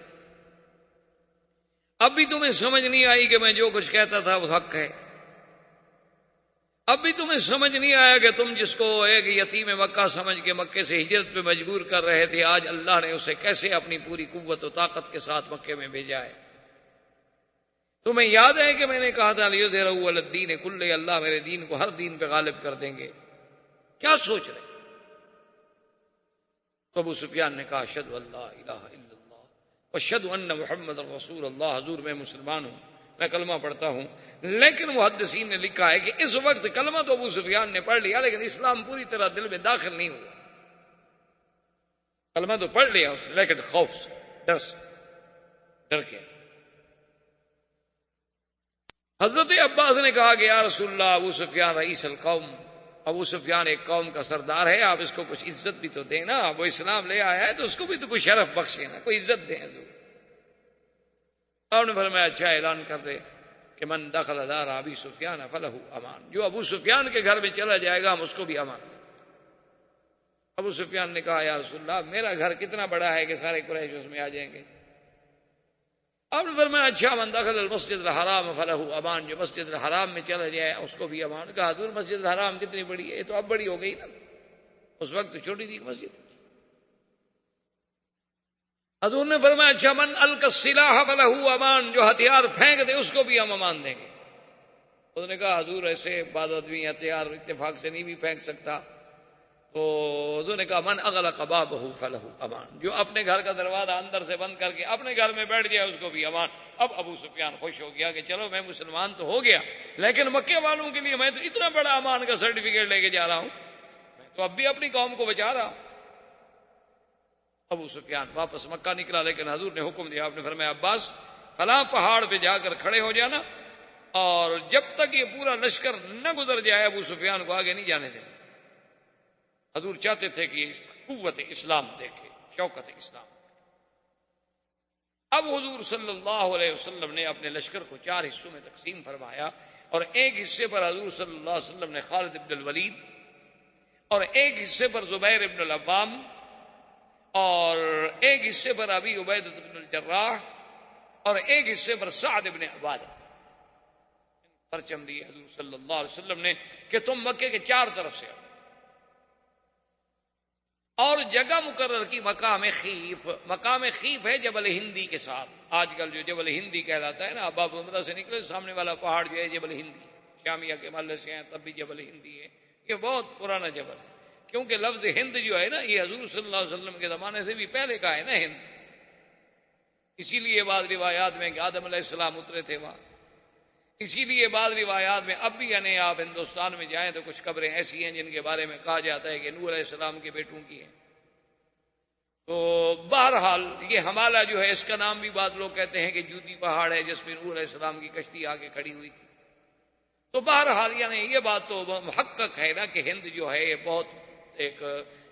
اب بھی تمہیں سمجھ نہیں آئی کہ میں جو کچھ کہتا تھا وہ حق ہے، اب بھی تمہیں سمجھ نہیں آیا کہ تم جس کو ایک یتیم مکہ سمجھ کے مکے سے ہجرت پہ مجبور کر رہے تھے، آج اللہ نے اسے کیسے اپنی پوری قوت و طاقت کے ساتھ مکے میں بھیجا ہے۔ تمہیں یاد ہے کہ میں نے کہا تھا لیظہرہ علی الدین کلہ، اللہ میرے دین کو ہر دین پہ غالب کر دیں گے، کیا سوچ رہے؟ تو ابو سفیان نے کہا اشہد ان لا الہ الا اللہ واشہد ان محمد رسول اللہ، حضور میں مسلمان ہوں، میں کلمہ پڑھتا ہوں۔ لیکن محدثین نے لکھا ہے کہ اس وقت کلمہ تو ابو سفیان نے پڑھ لیا لیکن اسلام پوری طرح دل میں داخل نہیں ہوا، کلمہ تو پڑھ لیا اس نے لیکن خوف سے، ڈر کے۔ حضرت عباس نے کہا کہ یا رسول اللہ ابو سفیان رئیس القوم، ابو سفیان ایک قوم کا سردار ہے، آپ اس کو کچھ عزت بھی تو دیں نا، وہ اسلام لے آیا ہے تو اس کو بھی تو کوئی شرف بخشے نا، کوئی عزت دیں حضور۔ آپ نے فرمایا اچھا اعلان کر دے کہ من دخل دار ابی سفیان فلہ امان، جو ابو سفیان کے گھر میں چلا جائے گا ہم اس کو بھی امان دیں۔ ابو سفیان نے کہا یا رسول اللہ میرا گھر کتنا بڑا ہے کہ سارے قریش اس میں آ جائیں گے؟ آپ نے فرمایا اچھا من دخل المسجد الحرام فلہ امان، جو مسجد الحرام میں چلا جائے اس کو بھی امان۔ کہا حضور مسجد الحرام کتنی بڑی ہے؟ یہ تو اب بڑی ہو گئی نا، اس وقت تو چھوٹی تھی مسجد۔ حضور نے فرمایا اچھا من القی السلاح فلہ امان، جو ہتھیار پھینک دے اس کو بھی ہم امان دیں گے۔ اس نے کہا حضور ایسے بعض آدمی ہتھیار اتفاق سے نہیں بھی پھینک سکتا، تو حضور نے کہا من اغلق بابہ فلہ امان، جو اپنے گھر کا دروازہ اندر سے بند کر کے اپنے گھر میں بیٹھ جائے اس کو بھی امان۔ اب ابو سفیان خوش ہو گیا کہ چلو میں مسلمان تو ہو گیا لیکن مکے والوں کے لیے میں تو اتنا بڑا امان کا سرٹیفکیٹ لے کے جا رہا ہوں، میں تو اب بھی اپنی قوم کو بچا رہا ہوں۔ ابو سفیان واپس مکہ نکلا لیکن حضور نے حکم دیا، آپ نے فرمایا عباس فلاں پہاڑ پہ جا کر کھڑے ہو جانا اور جب تک یہ پورا لشکر نہ گزر جائے ابو سفیان کو آگے نہیں جانے دینا۔ حضور چاہتے تھے کہ یہ قوت اسلام دیکھے، شوکت اسلام۔ اب حضور صلی اللہ علیہ وسلم نے اپنے لشکر کو 4 حصوں میں تقسیم فرمایا اور ایک حصے پر حضور صلی اللہ علیہ وسلم نے خالد بن الولید اور ایک حصے پر زبیر بن العوام اور ایک حصے پر ابی عبیدہ بن الجراح اور ایک حصے پر سعد بن عبادہ پرچم دیے حضور صلی اللہ علیہ وسلم نے کہ تم مکے کے 4 طرف سے آؤ، اور جگہ مقرر کی مقام خیف۔ مقام خیف ہے جبل ہندی کے ساتھ، آج کل جو جبل ہندی کہلاتا ہے نا، باب عمرہ سے نکلے سامنے والا پہاڑ جو ہے جبل ہندی ہے، شامیہ کے محلے سے ہیں تب بھی جبل ہندی ہے، یہ بہت پرانا جبل ہے کیونکہ لفظ ہند جو ہے نا یہ حضور صلی اللہ علیہ وسلم کے زمانے سے بھی پہلے کا ہے نا ہند، اسی لیے بعض روایات میں کہ آدم علیہ السلام اترے تھے وہاں، اسی لیے بعض روایات میں اب بھی یعنی آپ ہندوستان میں جائیں تو کچھ قبریں ایسی ہیں جن کے بارے میں کہا جاتا ہے کہ نوح علیہ السلام کے بیٹوں کی ہیں۔ تو بہرحال یہ ہمالہ جو ہے اس کا نام بھی بعض لوگ کہتے ہیں کہ جودی پہاڑ ہے جس پہ نوح علیہ السلام کی کشتی آ کے کھڑی ہوئی تھی۔ تو بہرحال یعنی یہ بات تو محقق ہے نا کہ ہند جو ہے یہ بہت ایک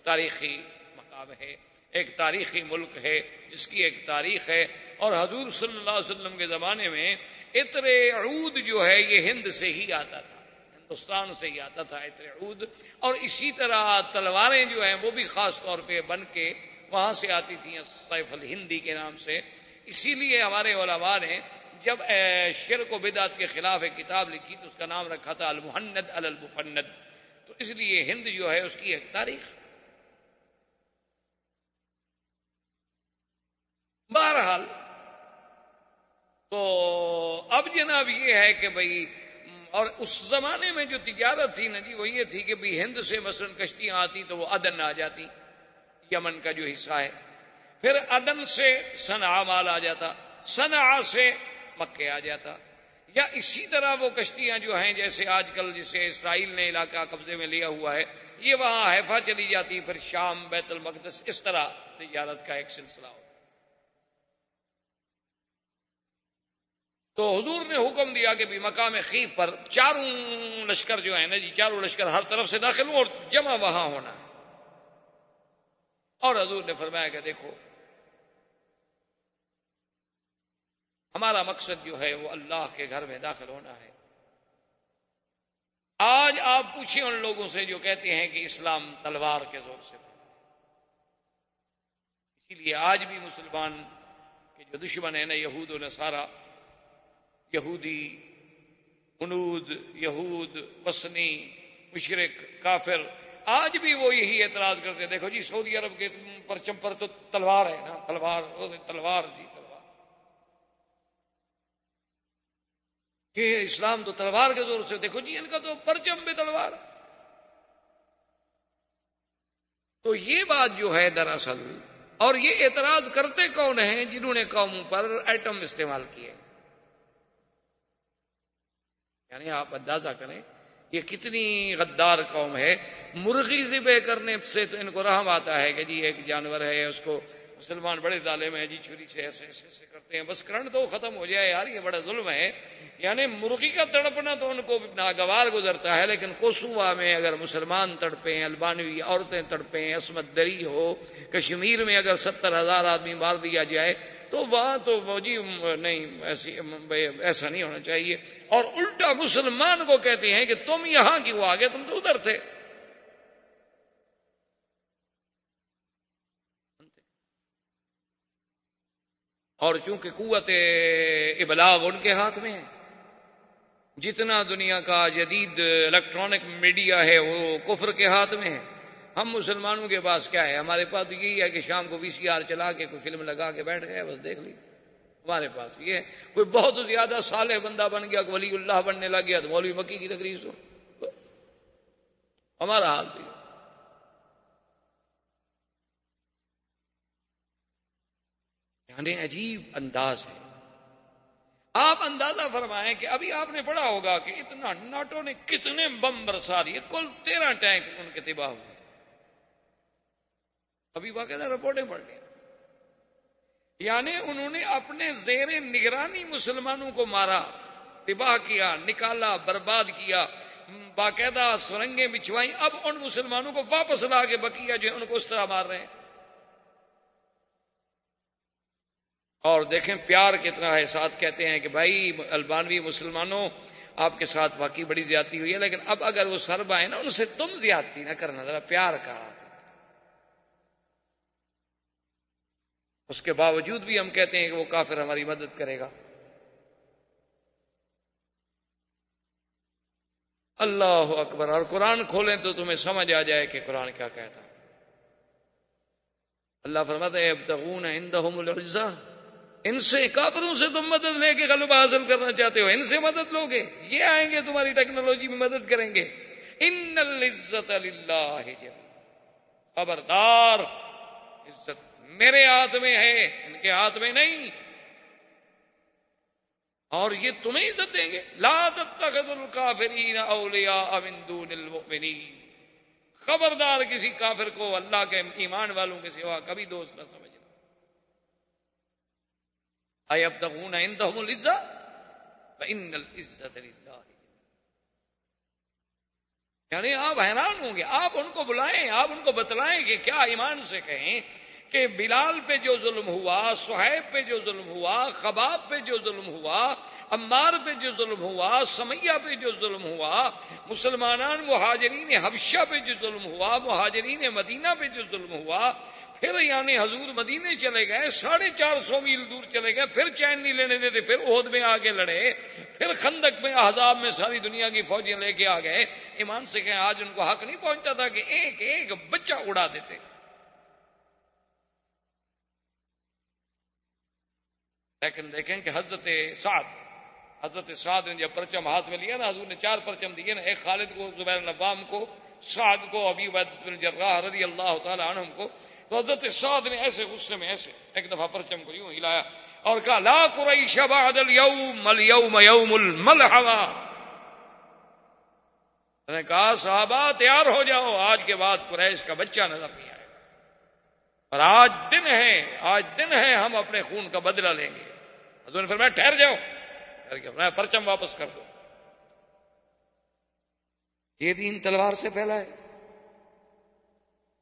تاریخی مقام ہے، ایک تاریخی ملک ہے جس کی ایک تاریخ ہے، اور حضور صلی اللہ علیہ وسلم کے زمانے میں عطر عود جو ہے یہ ہند سے ہی آتا تھا، ہندوستان سے ہی آتا تھا عطر عود، اور اسی طرح تلواریں جو ہیں وہ بھی خاص طور پہ بن کے وہاں سے آتی تھیں سیف الہندی کے نام سے۔ اسی لیے ہمارے علماء نے جب شرک و بدعت کے خلاف ایک کتاب لکھی تو اس کا نام رکھا تھا المہند علی المفند، تو اس لیے ہند جو ہے اس کی ایک تاریخ۔ بہرحال تو اب جناب یہ ہے کہ بھئی، اور اس زمانے میں جو تجارت تھی نا جی وہ یہ تھی کہ بھئی ہند سے مثلا کشتیاں آتی تو وہ عدن آ جاتی، یمن کا جو حصہ ہے، پھر عدن سے صنعاء مال آ جاتا، صنعاء سے مکے آ جاتا، یا اسی طرح وہ کشتیاں جو ہیں جیسے آج کل جسے اسرائیل نے علاقہ قبضے میں لیا ہوا ہے، یہ وہاں حیفا چلی جاتی، پھر شام، بیت المقدس، اس طرح تجارت کا ایک سلسلہ ہوتا۔ تو حضور نے حکم دیا کہ بھی مقام خیف پر چاروں لشکر جو ہیں نا جی، چاروں لشکر ہر طرف سے داخل ہوں اور جمع وہاں ہونا ہے۔ اور حضور نے فرمایا کہ دیکھو ہمارا مقصد جو ہے وہ اللہ کے گھر میں داخل ہونا ہے۔ آج آپ پوچھیں ان لوگوں سے جو کہتے ہیں کہ اسلام تلوار کے زور سے پھیلا، اسی لیے آج بھی مسلمان کے جو دشمن ہیں نا، یہود و نصارہ، یہودی، ہنود، یہود، وثنی، مشرک، کافر، آج بھی وہ یہی اعتراض کرتے، دیکھو جی سعودی عرب کے پرچم پر تو تلوار ہے نا، تلوار تلوار جی تلوار، کہ اسلام تو تلوار کے زور سے، دیکھو جی ان کا تو پرچم بھی تلوار۔ تو یہ بات جو ہے دراصل، اور یہ اعتراض کرتے کون ہیں؟ جنہوں نے قوموں پر ایٹم استعمال کیے، یعنی آپ اندازہ کریں یہ کتنی غدار قوم ہے۔ مرغی ذبح کرنے سے تو ان کو رحم آتا ہے کہ جی ایک جانور ہے، اس کو مسلمان بڑے ظالم ہیں جی، چھری سے ایسے ایسے ایسے کرتے ہیں، بس کرنٹ تو ختم ہو جائے یار، یہ بڑا ظلم ہے۔ یعنی مرغی کا تڑپنا تو ان کو ناگوار گزرتا ہے، لیکن کوسووا میں اگر مسلمان تڑپیں، البانوی عورتیں تڑپیں، عصمت دری ہو، کشمیر میں اگر 70,000 آدمی مار دیا جائے تو وہاں تو وہ جی نہیں، ایسا نہیں ہونا چاہیے۔ اور الٹا مسلمان کو کہتے ہیں کہ تم یہاں کیوں آ گئے، تم تو ادھر تھے۔ اور چونکہ قوت ابلاغ ان کے ہاتھ میں ہے، جتنا دنیا کا جدید الیکٹرانک میڈیا ہے وہ کفر کے ہاتھ میں ہے۔ ہم مسلمانوں کے پاس کیا ہے؟ ہمارے پاس تو یہی ہے کہ شام کو VCR چلا کے کوئی فلم لگا کے بیٹھ گئے، بس دیکھ لی۔ ہمارے پاس یہ ہے، کوئی بہت زیادہ صالح بندہ بن گیا، ولی اللہ بننے لگ گیا تو مولوی مکی کی تقریر سو، ہمارا حال تھی۔ یعنی عجیب انداز ہے۔ آپ اندازہ فرمائیں کہ ابھی آپ نے پڑھا ہوگا کہ اتنا ناٹو نے کتنے بم برسا دیے، کل 13 ٹینک ان کے تباہ ہوئے، ابھی باقاعدہ رپورٹیں پڑھ لیں۔ یعنی انہوں نے اپنے زیر نگرانی مسلمانوں کو مارا، تباہ کیا، نکالا، برباد کیا، باقاعدہ سرنگیں بچھوائیں، اب ان مسلمانوں کو واپس لا کے بقیہ جو ہے ان کو اس طرح مار رہے ہیں۔ اور دیکھیں پیار کتنا ہے، ساتھ کہتے ہیں کہ بھائی البانوی مسلمانوں آپ کے ساتھ واقعی بڑی زیادتی ہوئی ہے، لیکن اب اگر وہ سرب آئے نا ان سے تم زیادتی نہ کرنا، ذرا پیار کا ہاتھ۔ اس کے باوجود بھی ہم کہتے ہیں کہ وہ کافر ہماری مدد کرے گا۔ اللہ اکبر۔ اور قرآن کھولیں تو تمہیں سمجھ آ جائے کہ قرآن کیا کہتا ہے۔ اللہ فرماتا ہے یبتغون عندهم العزہ، ان سے، کافروں سے تم مدد لے کے غلبہ حاصل کرنا چاہتے ہو، ان سے مدد لوگے، یہ آئیں گے تمہاری ٹیکنالوجی میں مدد کریں گے۔ ان العزت للہ جميعا، خبردار عزت میرے ہاتھ میں ہے، ان کے ہاتھ میں نہیں، اور یہ تمہیں عزت دیں گے۔ لا تتخذوا الکافرین اولیاء من دون المؤمنین، خبردار کسی کافر کو اللہ کے ایمان والوں کے سوا کبھی دوست نہ سمجھنا۔ ایبتغون عندهم العزہ فإن العزة للہ، یعنی آپ حیران ہوں گے، آپ ان کو بلائیں، آپ ان کو بتلائیں کہ کیا ایمان سے کہیں کہ بلال پہ جو ظلم ہوا، صہیب پہ جو ظلم ہوا، خباب پہ جو ظلم ہوا، عمار پہ جو ظلم ہوا، سمیہ پہ جو ظلم ہوا، مسلمانان مہاجرین حبشہ پہ جو ظلم ہوا، مہاجرین مدینہ پہ جو ظلم ہوا، پھر یعنی حضور مدینے چلے گئے، 450 میل دور چلے گئے، پھر چین نہیں لینے دیتے، پھر احد میں آگے لڑے، پھر خندق میں احزاب میں ساری دنیا کی فوجیں لے کے آ گئے۔ ایمان سے کہیں آج ان کو حق نہیں پہنچتا تھا کہ ایک ایک بچہ اڑا دیتے؟ لیکن دیکھیں کہ حضرت سعد حضرت سعد نے جب پرچم ہاتھ میں لیا نا، حضور نے 4 پرچم دیے نا، ایک خالد کو، زبیر بن عوام کو، سعد کو، ابی عبیدہ بن جراح رضی اللہ تعالی عنہم کو. تو حضرت سعد نے ایسے غصے میں ایسے ایک دفعہ پرچم کو یوں ہلایا اور کہا لا قریش بعد اليوم اليوم یوم الملحمہ. میں نے کہا صحابہ تیار ہو جاؤ، آج کے بعد قریش کا بچہ نظر نہیں آئے گا، اور آج دن ہے ہم اپنے خون کا بدلہ لیں گے. حضور نے فرمایا ٹھہر جاؤ، پرچم واپس کر دو. یہ دین تلوار سے پھیلا ہے.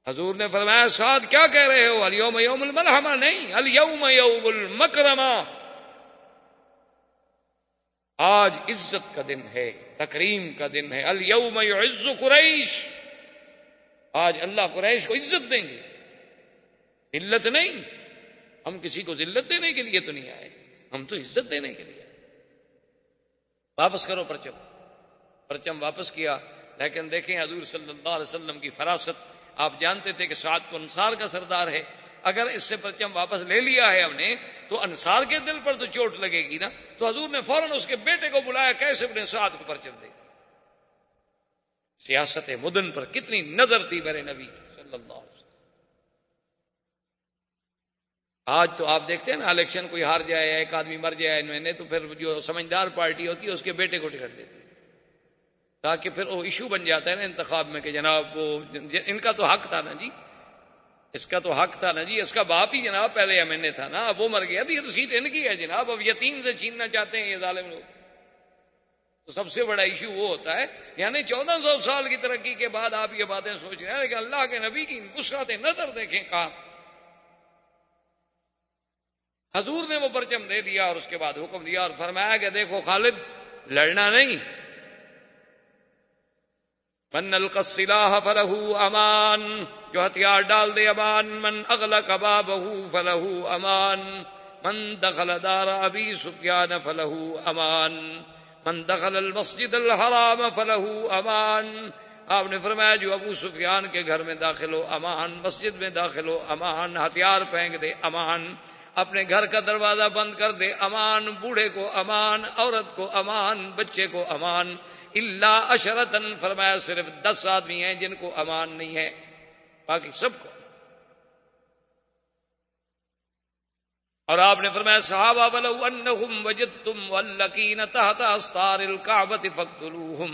حضور نے فرمایا سعد کیا کہہ رہے ہو، الیوم یوم الملحمہ نہیں، الیوم یوم المکرمہ. آج عزت کا دن ہے، تکریم کا دن ہے. الیوم یعز قریش، آج اللہ قریش کو عزت دیں گے، ذلت نہیں. ہم کسی کو ذلت دینے کے لیے تو نہیں آئے، ہم تو عزت دینے کے لیے. واپس کرو پرچم واپس کیا. لیکن دیکھیں حضور صلی اللہ علیہ وسلم کی فراست. آپ جانتے تھے کہ سعد تو انصار کا سردار ہے، اگر اس سے پرچم واپس لے لیا ہے ہم نے تو انصار کے دل پر تو چوٹ لگے گی نا. تو حضور نے فوراً اس کے بیٹے کو بلایا، کیسے ابن سعد کو پرچم دے. سیاست مدن پر کتنی نظر تھی میرے نبی کی صلی اللہ علیہ وسلم. آج تو آپ دیکھتے ہیں نا، الیکشن کوئی ہار جائے، ایک آدمی مر جائے میں نے، تو پھر جو سمجھدار پارٹی ہوتی ہے اس کے بیٹے کو ٹکٹ دیتی ہے، تاکہ پھر وہ ایشو بن جاتا ہے نا انتخاب میں کہ جناب وہ ان کا تو حق تھا نا جی، اس کا تو حق تھا نا جی، اس کا باپ ہی جناب پہلے ایم تھا نا، اب وہ مر گیا تو یہ تو سیٹ ان کی ہے جناب، اب یتیم سے چھیننا چاہتے ہیں یہ ظالم لوگ. تو سب سے بڑا ایشو وہ ہوتا ہے. یعنی 1400 سال کی ترقی کے بعد آپ یہ باتیں سوچ رہے ہیں، لیکن اللہ کے نبی کی وسعت نظر دیکھیں کہاں. حضور نے وہ پرچم دے دیا اور اس کے بعد حکم دیا اور فرمایا کہ دیکھو خالد، لڑنا نہیں. من القى السلاح فله امان، جو ہتھیار ڈال دے امان. من اغلق بابه فله امان. من دخل دار ابی سفیان فله امان. من دخل المسجد الحرام فله امان. آپ نے فرمایا جو ابو سفیان کے گھر میں داخل ہو امان، مسجد میں داخل ہو امان، ہتھیار پھینک دے امان، اپنے گھر کا دروازہ بند کر دے امان، بوڑھے کو امان، عورت کو امان، بچے کو امان. الا عشرتن، فرمایا صرف 10 آدمی ہیں جن کو امان نہیں ہے، باقی سب کو. اور آپ نے فرمایا صحابہ ولو انہم وجدتم واللکین تحت استار الکعبۃ فاقتلوہم،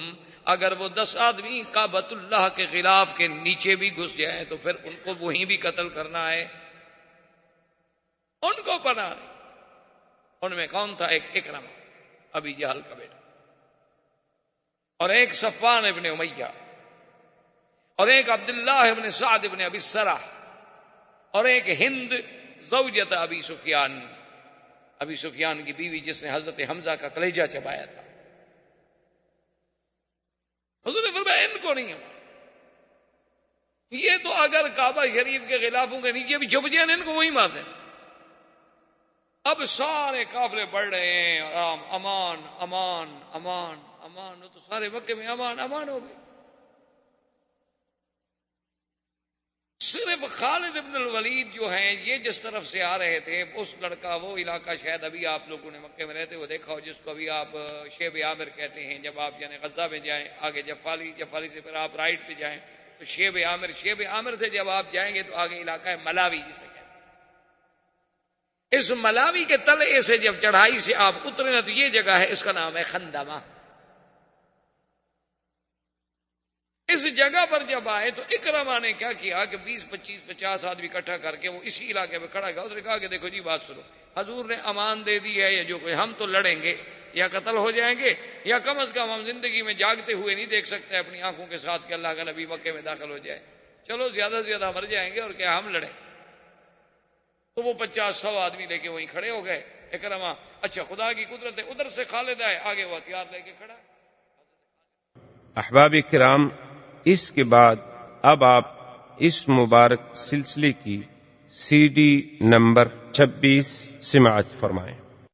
اگر وہ 10 آدمی کعبۃ اللہ کے خلاف کے نیچے بھی گھس جائیں تو پھر ان کو وہیں بھی قتل کرنا ہے، ان کو پناہ نہیں. ان میں کون تھا؟ ایک اکرمہ ابی جہل کا بیٹا، اور ایک صفوان ابن امیہ، اور ایک عبداللہ ابن سعد ابن ابی السرح، اور ایک ہند زوجت ابی سفیان، ابی سفیان کی بیوی جس نے حضرت حمزہ کا کلیجہ چبایا تھا. حضور نے فرمایا ان کو نہیں. یہ تو اگر کعبہ شریف کے غلافوں کے نیچے بھی چھپ جائیں ان کو وہی مار دیں. اب سارے قافلے بڑھ رہے ہیں، امان امان امان امان، تو سارے مکے میں امان امان ہو گئے. صرف خالد ابن الولید جو ہیں یہ جس طرف سے آ رہے تھے، اس لڑکا وہ علاقہ شاید ابھی آپ لوگوں نے مکے میں رہتے ہوئے دیکھا ہو، جس کو ابھی آپ شیب عامر کہتے ہیں. جب آپ یعنی غزہ میں جائیں آگے جفالی سے پھر آپ رائٹ پہ جائیں تو شیب عامر سے جب آپ جائیں گے تو آگے علاقہ ہے ملاوی جسے کہتے ہیں. اس ملاوی کے تلے سے جب چڑھائی سے آپ اترے نا تو یہ جگہ ہے، اس کا نام ہے خندمہ. اس جگہ پر جب آئے تو اکرمہ نے کیا کیا کہ 20 25 50 آدمی اکٹھا کر کے وہ اسی علاقے میں کھڑا گیا. اس نے کہا کہ دیکھو جی بات سنو، حضور نے امان دے دی ہے، یا جو کوئی ہم تو لڑیں گے یا قتل ہو جائیں گے، یا کم از کم ہم زندگی میں جاگتے ہوئے نہیں دیکھ سکتے اپنی آنکھوں کے ساتھ کہ اللہ کا نبی مکے میں داخل ہو جائے. چلو زیادہ سے زیادہ مر جائیں گے اور کیا ہم لڑیں. تو وہ 50-100 آدمی لے کے وہیں کھڑے ہو گئے. اکرمہ اچھا خدا کی قدرت ہے، ادھر سے خالد آئے، آگے وہ ہتھیار لے کے کھڑا. احباب کرام، اس کے بعد اب آپ اس مبارک سلسلے کی CD نمبر 26 سماعت فرمائیں.